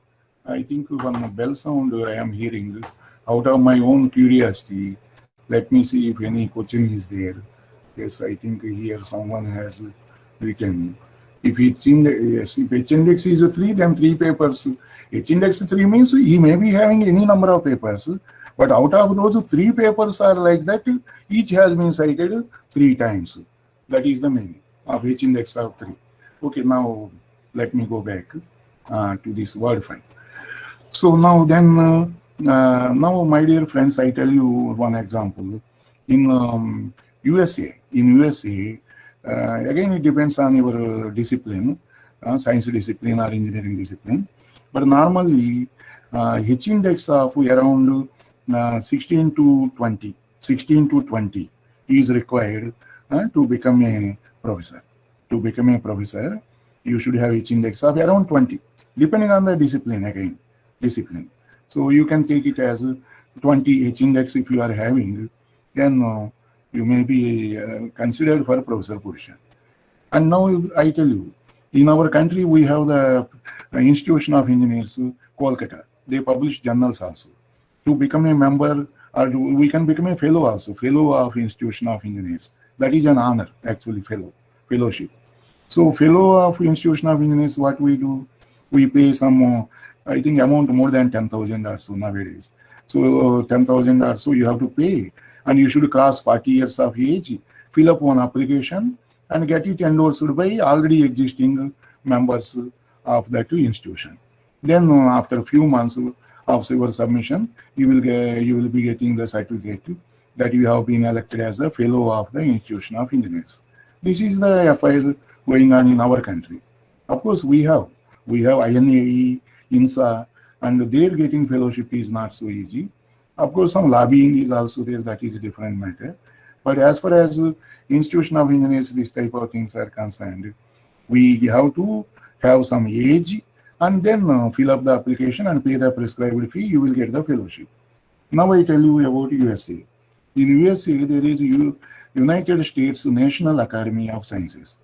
S1: I think one bell sound I am hearing out of my own curiosity. Let me see if any question is there. Yes, I think here someone has written. If H-index is 3, then 3 papers. H-index 3 means he may be having any number of papers, but out of those 3 papers are like that, each has been cited 3 times. That is the meaning of H-index of 3. Okay, now let me go back to this word file. So now then, now my dear friends, I tell you one example. In USA, again it depends on your discipline, science discipline or engineering discipline. But normally, H-index of around 16 to 20 is required to become a professor. To become a professor, you should have H-index of around 20, depending on the discipline again. So you can take it as 20 H-index if you are having, then you may be considered for professor position. And now I tell you, in our country we have the Institution of Engineers, Kolkata. They publish journals also. To become a member or we can become a fellow also, fellow of Institution of Engineers. That is an honor, actually, fellowship. So fellow of Institution of Engineers, what we do, we pay some, I think amount more than 10,000 or so nowadays. So 10,000 or so you have to pay, and you should cross 40 years of age, fill up one application and get it endorsed by already existing members of that institution. Then after a few months of your submission, you will be getting the certificate that you have been elected as a fellow of the Institution of Engineers. This is the affair going on in our country. Of course, we have INAE, INSA, and their getting fellowship is not so easy. Of course, some lobbying is also there. That is a different matter. But as far as Institution of Engineers, this type of things are concerned, we have to have some age and then fill up the application and pay the prescribed fee. You will get the fellowship. Now I tell you about USA. In USA, there is United States National Academy of Sciences.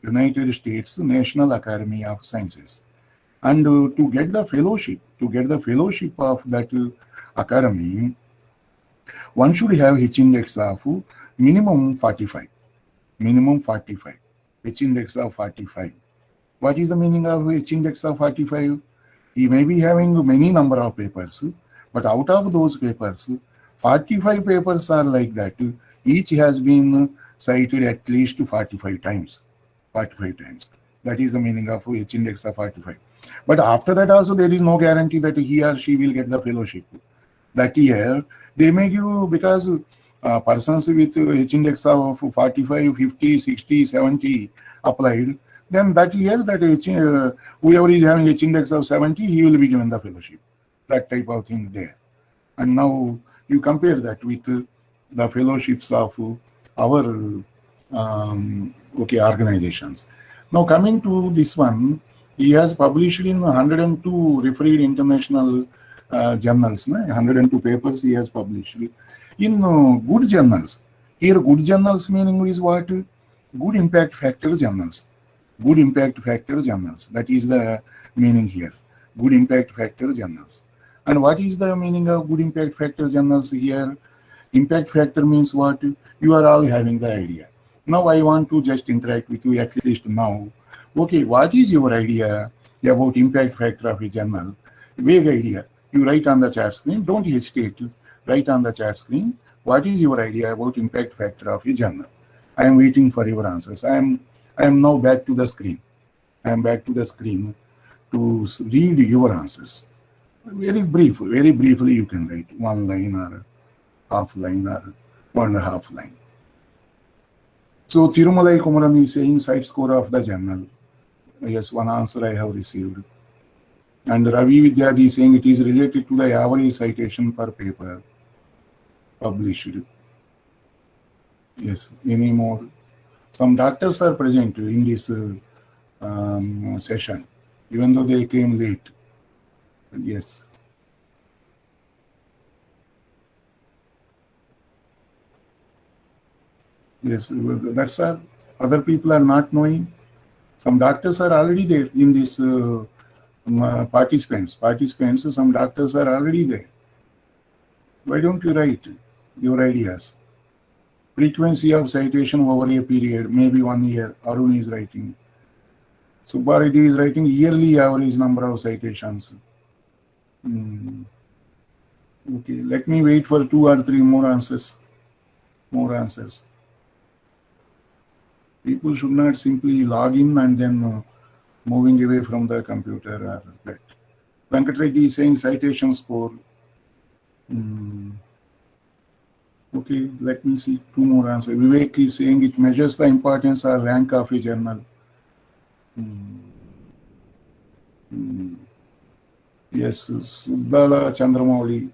S1: United States National Academy of Sciences. And to get the fellowship of that academy, one should have H index of minimum 45. H index of 45. What is the meaning of H index of 45? He may be having many number of papers, but out of those papers, 45 papers are like that. Each has been cited at least 45 times. 45 times. That is the meaning of H index of 45. But after that also, there is no guarantee that he or she will get the fellowship. That year, they may give, because persons with H index of 45, 50, 60, 70 applied, then that year, whoever is having H index of 70, he will be given the fellowship. That type of thing there. And now you compare that with the fellowships of our organizations. Now coming to this one, he has published in 102 refereed international journals, 102 papers he has published in good journals. Here good journals meaning is what? Good impact factor journals. Good impact factor journals. That is the meaning here. Good impact factor journals. And what is the meaning of good impact factor journals here? Impact factor means what? You are all having the idea. Now I want to just interact with you at least now. Okay, what is your idea about impact factor of a journal? Vague idea. You write on the chat screen. Don't hesitate to write on the chat screen. What is your idea about impact factor of a journal? I am waiting for your answers. I am now back to the screen. I am back to the screen to read your answers. Very briefly you can write one line or half line or 1.5 line. So Tirumalai Kumaran is saying site score of the journal. Yes, one answer I have received. And Ravi Vidyadi is saying it is related to the average citation per paper published. Yes, any more? Some doctors are present in this session, even though they came late. Yes. Yes, that's other people are not knowing. Some doctors are already there in this participants. Some doctors are already there. Why don't you write your ideas? Frequency of citation over a period, maybe 1 year. Arun is writing. Subbareddy is writing yearly average number of citations. Okay, let me wait for 2 or 3 more answers. People should not simply log in and then moving away from the computer or that. Venkat Reddy is saying citation score. Okay, let me see 2 more answers. Vivek is saying it measures the importance or rank of a journal. Yes, Sudala Chandramouli,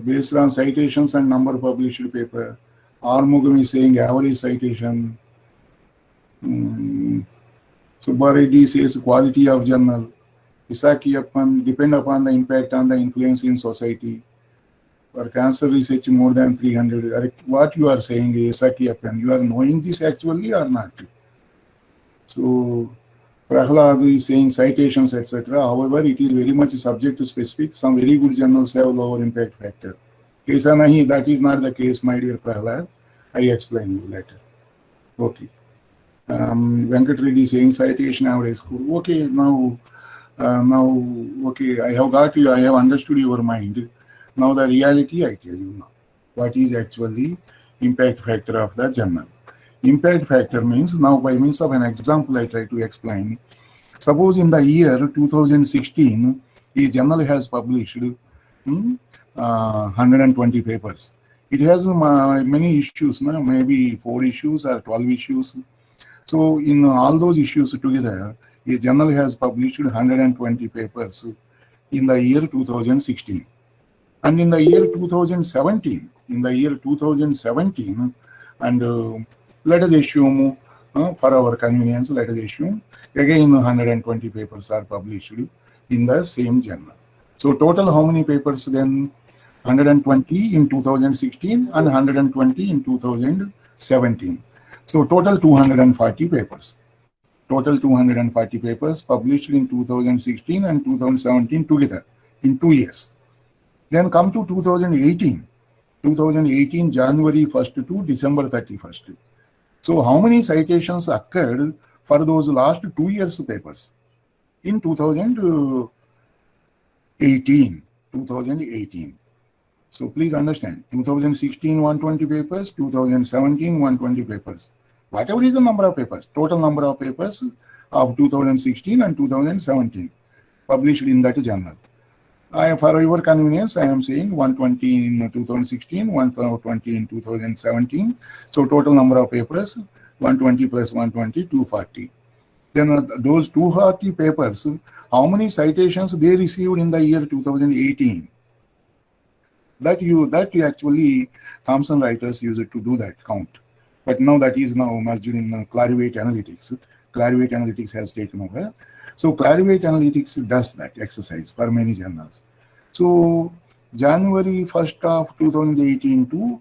S1: based on citations and number published paper. Armugam is saying average citation. Subbareddy says quality of journal. Isakiyappan depend upon the impact on the influence in society. For cancer research, more than 300. What you are saying, Isakiyappan, you are knowing this actually or not? So Prahlad is saying citations, etc. However, it is very much subject to specific. Some very good journals have lower impact factor. Kesa nahi, that is not the case, my dear Prahlad. I explain you later. Okay. Venkat Reddy saying citation average score. Okay, now, okay, I have got you, I have understood your mind. Now the reality I tell you now. What is actually impact factor of the journal? Impact factor means, now by means of an example I try to explain. Suppose in the year 2016, a journal has published 120 papers. It has many issues, maybe 4 issues or 12 issues. So in all those issues together, a journal has published 120 papers in the year 2016. And in the year 2017, and let us assume, for our convenience, let us assume, again 120 papers are published in the same journal. So total how many papers then? 120 in 2016 and 120 in 2017. So total 240 papers. Total 240 papers published in 2016 and 2017 together in 2 years. Then come to 2018. 2018 January 1st to December 31st. So how many citations occurred for those last 2 years papers? In 2018. So please understand, 2016 120 papers, 2017 120 papers. Whatever is the number of papers, total number of papers of 2016 and 2017 published in that journal. For your convenience, I am saying 120 in 2016, 120 in 2017. So total number of papers, 120 plus 120, 240. Then those 240 papers, how many citations they received in the year 2018? That actually Thomson writers used to do that count. But now that is now merged in Clarivate Analytics. Clarivate Analytics has taken over. So Clarivate Analytics does that exercise for many journals. So January 1st of 2018 to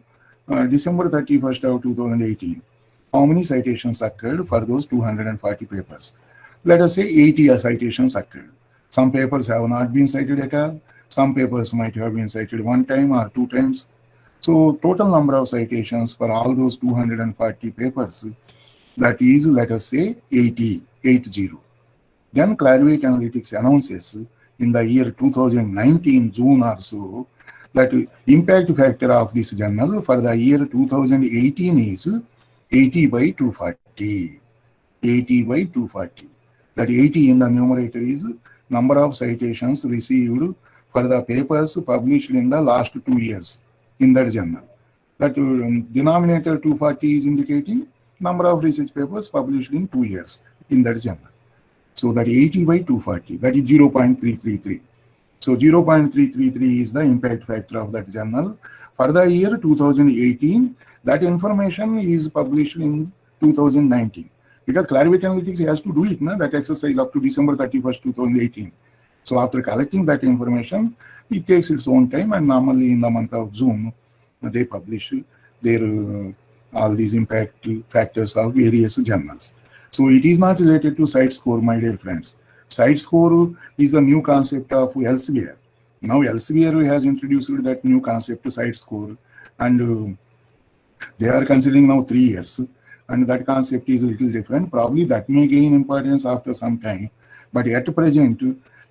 S1: December 31st of 2018, how many citations occurred for those 240 papers? Let us say 80 citations occurred. Some papers have not been cited at all. Some papers might have been cited 1 time or 2 times. So total number of citations for all those 240 papers, that is, let us say 80. Then Clarivate Analytics announces in the year 2019, June or so, that impact factor of this journal for the year 2018 is 80 by 240. 80 by 240. That 80 in the numerator is number of citations received for the papers published in the last 2 years in that journal. That denominator 240 is indicating number of research papers published in 2 years in that journal. So that 80 by 240, that is 0.333. So 0.333 is the impact factor of that journal. For the year 2018, that information is published in 2019. Because Clarivate Analytics has to do it, that exercise up to December 31st, 2018. So after collecting that information, it takes its own time, and normally in the month of June, they publish their all these impact factors of various journals. So it is not related to site score, my dear friends. Site score is the new concept of Elsevier. Now Elsevier has introduced that new concept to site score, and they are considering now 3 years. And that concept is a little different. Probably that may gain importance after some time. But at present,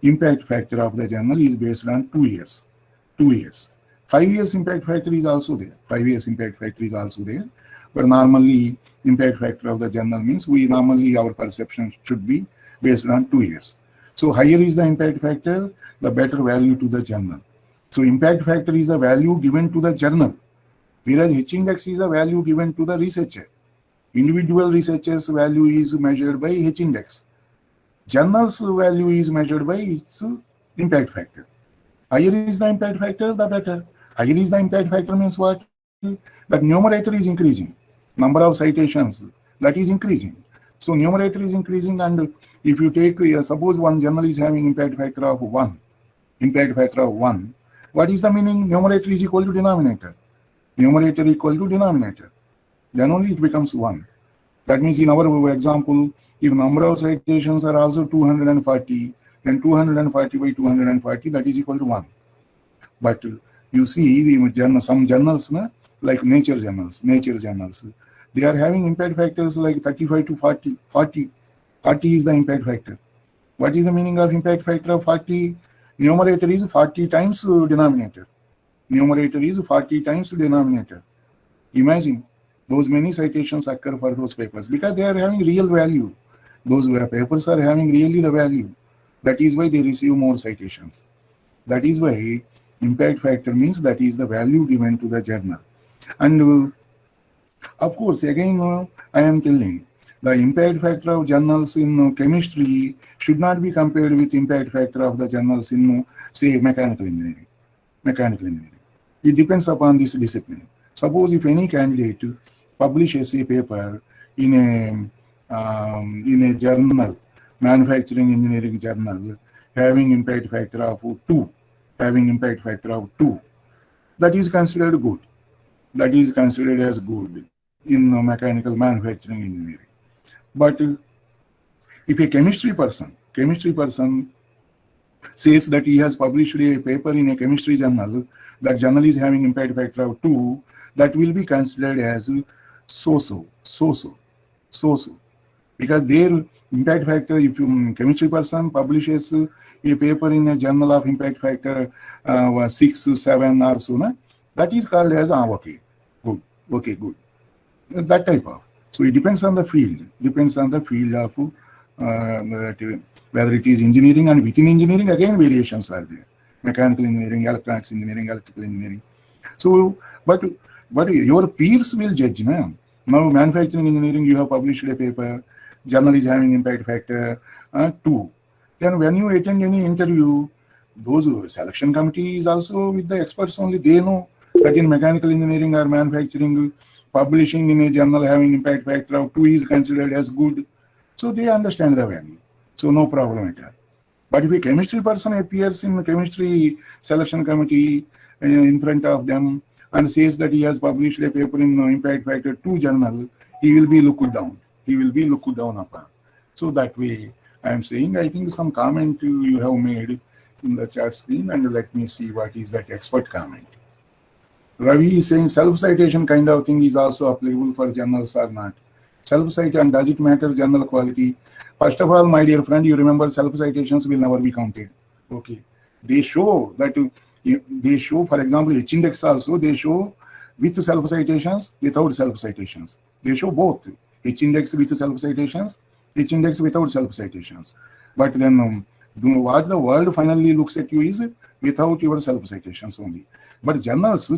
S1: impact factor of the journal is based on 2 years. 2 years. 5 years impact factor is also there. 5 years impact factor is also there. But normally, impact factor of the journal means our perception should be based on 2 years. So higher is the impact factor, the better value to the journal. So impact factor is the value given to the journal, whereas H index is the value given to the researcher. Individual researcher's value is measured by H index. Journal's value is measured by its impact factor. Higher is the impact factor, the better. Higher is the impact factor means what? That numerator is increasing. Number of citations, that is increasing. So numerator is increasing, and if you take, suppose one journal is having impact factor of 1, what is the meaning? Numerator is equal to denominator. Numerator equal to denominator. Then only it becomes 1. That means in our example, if number of citations are also 240, then 240 by 240, that is equal to 1. But You see some journals, like nature journals, they are having impact factors like 35 to 40. 40 is the impact factor. What is the meaning of impact factor of 40? Numerator is 40 times denominator. Numerator is 40 times denominator. Imagine those many citations occur for those papers because they are having real value. Those papers are having really the value. That is why they receive more citations. That is why impact factor means that is the value given to the journal. And of course, again, I am telling the impact factor of journals in chemistry should not be compared with impact factor of the journals in, say, mechanical engineering. It depends upon this discipline. Suppose if any candidate publishes a paper in a journal, manufacturing engineering journal, having impact factor of 2, that is considered good. That is considered as good in mechanical manufacturing engineering. But if a chemistry person says that he has published a paper in a chemistry journal, that journal is having impact factor of 2, that will be considered as so-so. Because their impact factor, if chemistry person publishes a paper in a journal of impact factor 6, 7 or so, that is called as okay, good. That type of. So it depends on the field. Of whether it is engineering, and within engineering again variations are there. Mechanical engineering, electronics engineering, electrical engineering. So, but your peers will judge. Now manufacturing engineering, you have published a paper, journal is having impact factor 2. Then when you attend any interview, those selection committees also with the experts only, they know that in mechanical engineering or manufacturing, publishing in a journal having impact factor of 2 is considered as good. So they understand the value. So no problem at all. But if a chemistry person appears in the chemistry selection committee in front of them and says that he has published a paper in impact factor 2 journal, he will be looked down. Upon. So that way, I am saying, I think some comment you have made in the chat screen, and let me see what is that expert comment. Ravi is saying self-citation kind of thing is also applicable for journals or not. Self-citation, does it matter journal quality? First of all, my dear friend, you remember self-citations will never be counted. Okay. They show, for example, H-index also, they show with self-citations, without self-citations. They show both. H-index with self-citations, H-index without self-citations. But then what the world finally looks at you is without your self-citations only. But journals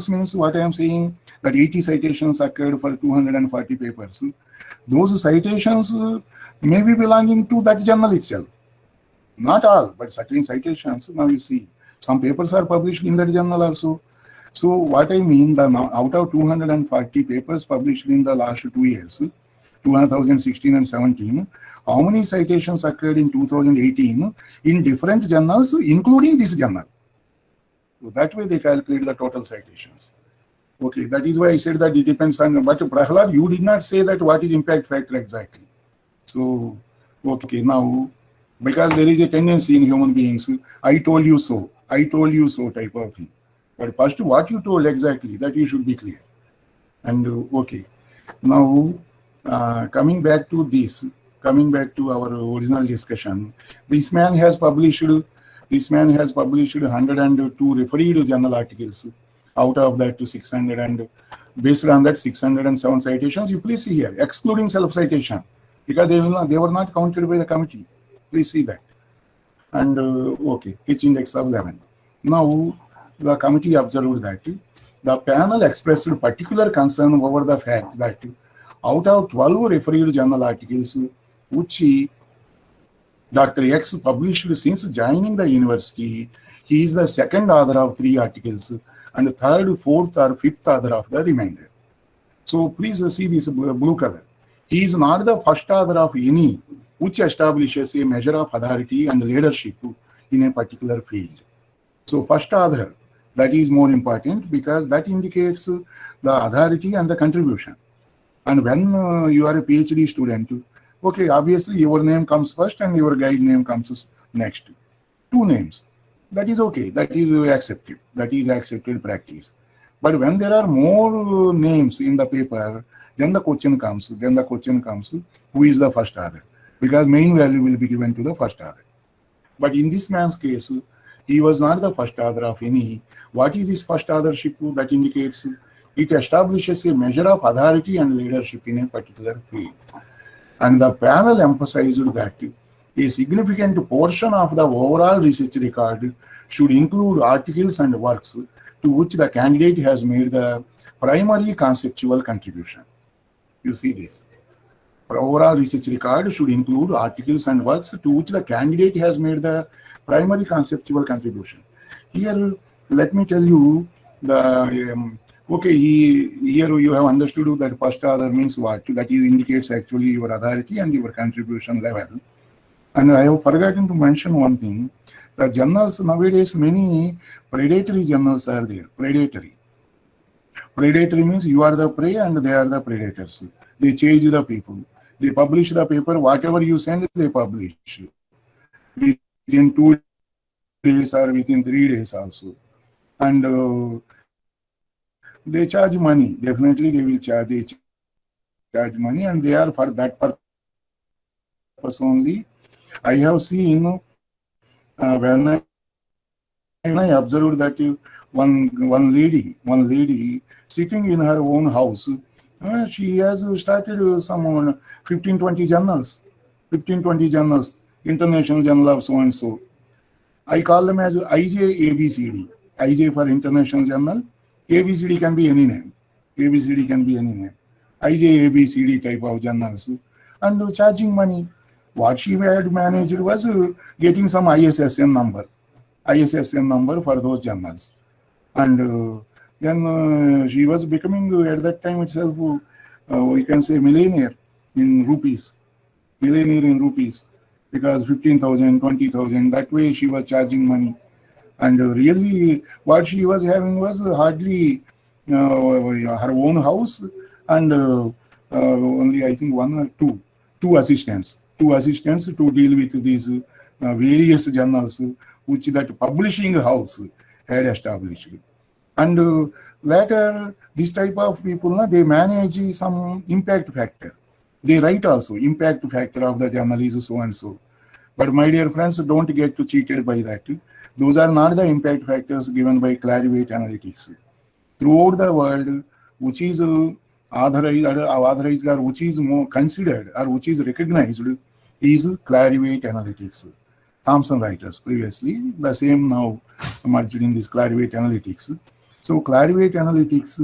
S1: means what I am saying, that 80 citations occurred for 240 papers. Those citations may be belonging to that journal itself. Not all, but certain citations. Now you see, some papers are published in that journal also. So what I mean, out of 240 papers published in the last 2 years, 2016 and 17, how many citations occurred in 2018 in different journals, including this journal? So that way they calculate the total citations. Okay, that is why I said that it depends on, but Prahlad, you did not say that what is impact factor exactly. So, okay, now, because there is a tendency in human beings, I told you so type of thing. But first, what you told exactly, that you should be clear. And okay, now coming back to our original discussion, this man has published 102 refereed journal articles. Out of that, 600, and based on that 607 citations. You please see here, excluding self-citation, because they were not counted by the committee. Please see that. And okay, H-index of 11. Now the committee observed that the panel expressed particular concern over the fact that out of 12 refereed journal articles, which Dr. X published since joining the university, he is the second author of 3 articles and the third, fourth, or fifth author of the remainder. So please see this blue color. He is not the first author of any which establishes a measure of authority and leadership in a particular field. So first author, that is more important because that indicates the authority and the contribution. And when you are a PhD student, okay, obviously your name comes first and your guide name comes next. 2 names. that is okay. That is accepted. That is accepted practice. But when there are more names in the paper, then the question comes. Who is the first author? Because main value will be given to the first author. But in this man's case, he was not the first author of any. What is this first authorship that indicates? It establishes a measure of authority and leadership in a particular field. And the panel emphasized that a significant portion of the overall research record should include articles and works to which the candidate has made the primary conceptual contribution. You see this. Overall research record should include articles and works to which the candidate has made the primary conceptual contribution. Here, let me tell you the okay. Here you have understood that first author means what? That is indicates actually your authority and your contribution level. And I have forgotten to mention one thing. The journals nowadays, many predatory journals are there. Predatory. Predatory means you are the prey and they are the predators. They change the people. They publish the paper, whatever you send, they publish. Within 2 days or within 3 days also. And they charge money. Definitely they will charge. They charge money and they are for that purpose only. I have seen when I observed that one lady sitting in her own house, she has started some 15-20 journals, International Journal of so and so. I call them as IJ ABCD. IJ for International Journal. ABCD can be any name. IJ ABCD type of journals. And charging money. What she had managed was getting some ISSN number for those journals. And then she was becoming at that time itself, we can say millionaire in rupees, because 15,000, 20,000, that way she was charging money. And really what she was having was hardly her own house and only I think one or two assistants to deal with these various journals which that publishing house had established. And later, this type of people, they manage some impact factor. They write also, impact factor of the journal is so and so. But my dear friends, don't get cheated by that. Those are not the impact factors given by Clarivate Analytics. Throughout the world, which is authorized or which is more considered or which is recognized is Clarivate Analytics. Thomson Reuters previously, the same now merged in this Clarivate Analytics. So Clarivate Analytics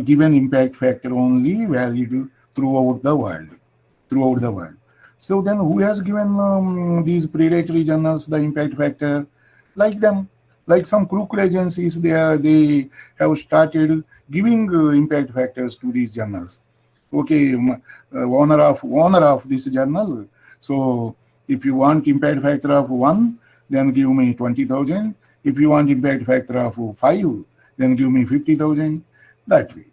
S1: given impact factor only valid throughout the world. So then who has given these predatory journals the impact factor? Like some crooked agencies, they have started giving impact factors to these journals. Okay, owner of this journal. So if you want impact factor of 1, then give me 20,000. If you want impact factor of 5, then give me 50,000. That way.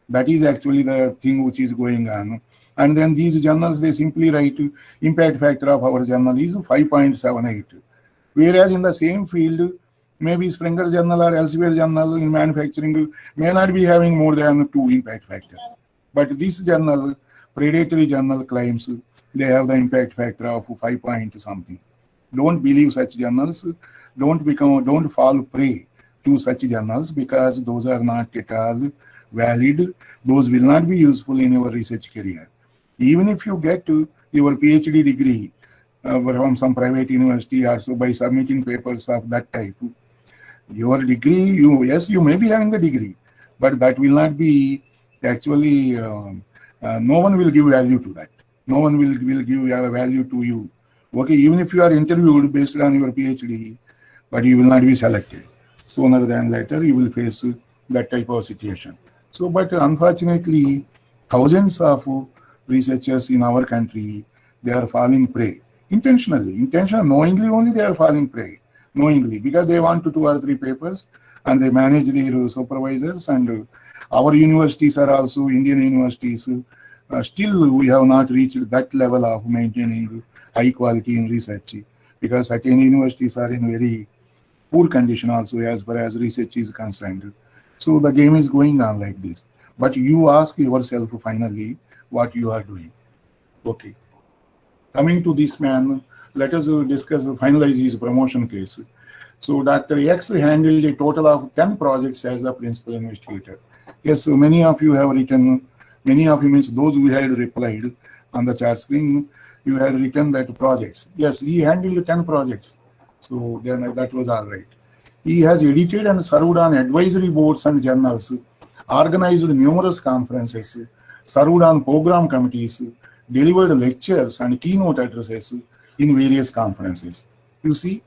S1: That is actually the thing which is going on. And then these journals, they simply write impact factor of our journal is 5.78. Whereas in the same field, maybe Springer Journal or Elsevier Journal in manufacturing may not be having more than 2 impact factor. But this journal, predatory journal, claims they have the impact factor of 5 point something. Don't believe such journals. Don't fall prey to such journals, because those are not at all valid. Those will not be useful in your research career. Even if you get your PhD degree from some private university or so by submitting papers of that type, your degree, you may be having the degree, but that will not be actually, no one will give value to that. No one will give a value to you. Okay, even if you are interviewed based on your PhD, but you will not be selected. Sooner than later, you will face that type of situation. So, but unfortunately, thousands of researchers in our country, they are falling prey. Intentionally, knowingly only they are falling prey. Knowingly, because they want 2 or 3 papers and they manage their supervisors. And our universities are also Indian universities. Still, we have not reached that level of maintaining high quality in research, because certain universities are in very poor condition also as far as research is concerned. So the game is going on like this. But you ask yourself finally what you are doing. Okay. Coming to this man, let us discuss, finalize his promotion case. So Dr. X handled a total of 10 projects as the principal investigator. Yes, so many of you have written, many of you means those who had replied on the chat screen, you had written that projects. Yes, he handled 10 projects. So then that was all right. He has edited and served on advisory boards and journals, organized numerous conferences, served on program committees, delivered lectures and keynote addresses in various conferences. You see,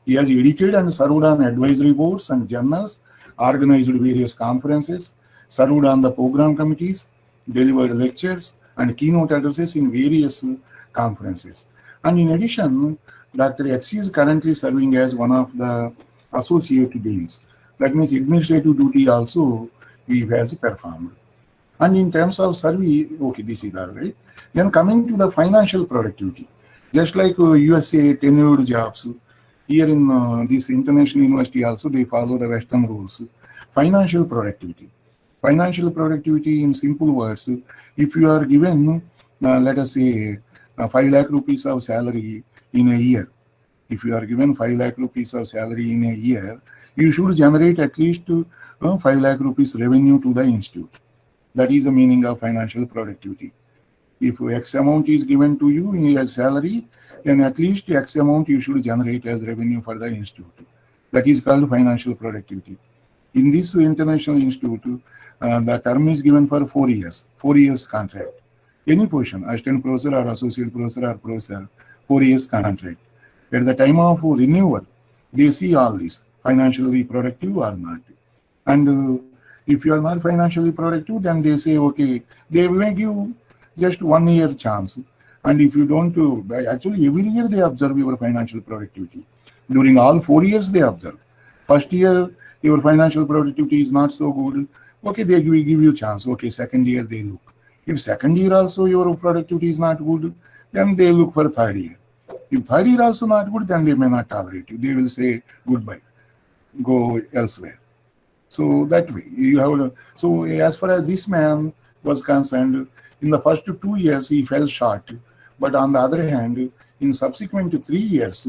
S1: he has edited and served on advisory boards and journals, organized various conferences, served on the program committees, delivered lectures and keynote addresses in various conferences. And in addition, Dr. X is currently serving as one of the associate deans. That means administrative duty also he has performed. And in terms of survey, okay, this is all right. Then coming to the financial productivity, just like USA tenured jobs, here in this international university also they follow the Western rules. Financial productivity. Financial productivity in simple words, if you are given, let us say, 5 lakh rupees of salary in a year, if you are given 5 lakh rupees of salary in a year, you should generate at least 5 lakh rupees revenue to the institute. That is the meaning of financial productivity. If X amount is given to you as salary, then at least X amount you should generate as revenue for the institute. That is called financial productivity. In this international institute, the term is given for 4 years contract. Any position, assistant professor or associate professor or professor, 4 years contract. At the time of renewal, they see all this, financially productive or not. And if you are not financially productive, then they say, okay, they may give just 1 year chance. And if you don't, actually every year they observe your financial productivity. During all 4 years they observe. First year, your financial productivity is not so good. Okay, they give you chance. Okay, second year they look. If second year also your productivity is not good, then they look for third year. If third year also not good, then they may not tolerate you. They will say goodbye, go elsewhere. So that way you have. So as far as this man was concerned, in the first 2 years he fell short, but on the other hand, in subsequent 3 years,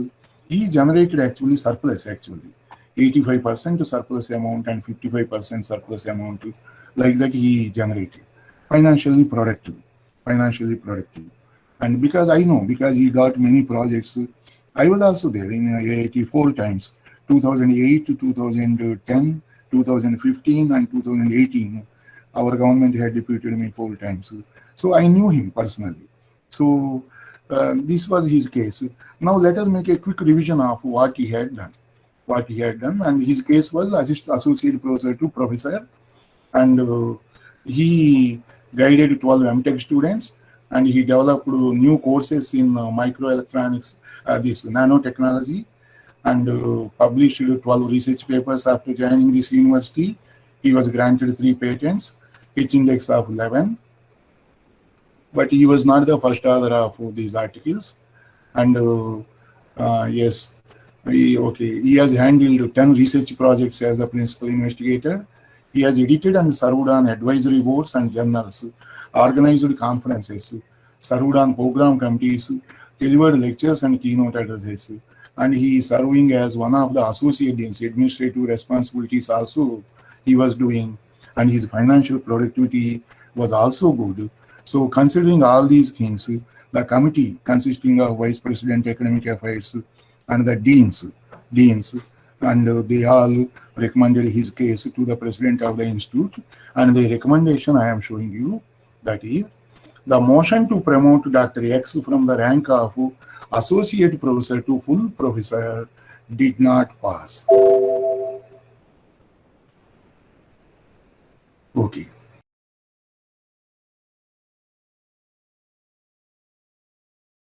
S1: he generated actually surplus. 85% surplus amount and 55% surplus amount, like that he generated. Financially productive. And because I know, because he got many projects, I was also there in IIT 4 times, 2008 to 2010, 2015 and 2018. Our government had deputed me 4 times. So I knew him personally. So this was his case. Now let us make a quick revision of what he had done. And his case was associate professor to professor, and he guided 12 MTech students, and he developed new courses in microelectronics, this nanotechnology, and published 12 research papers after joining this university. He was granted 3 patents, H-index of 11, but he was not the first author of these articles. And yes, he has handled 10 research projects as the principal investigator. He has edited and served on advisory boards and journals, organized conferences, served on program committees, delivered lectures and keynote addresses, and he is serving as one of the associate deans. Administrative responsibilities also he was doing, and his financial productivity was also good. So considering all these things, the committee consisting of Vice President Academic Affairs and the deans, and they all recommended his case to the president of the institute, and the recommendation I am showing you, that is, the motion to promote Dr. X from the rank of associate professor to full professor did not pass. Okay.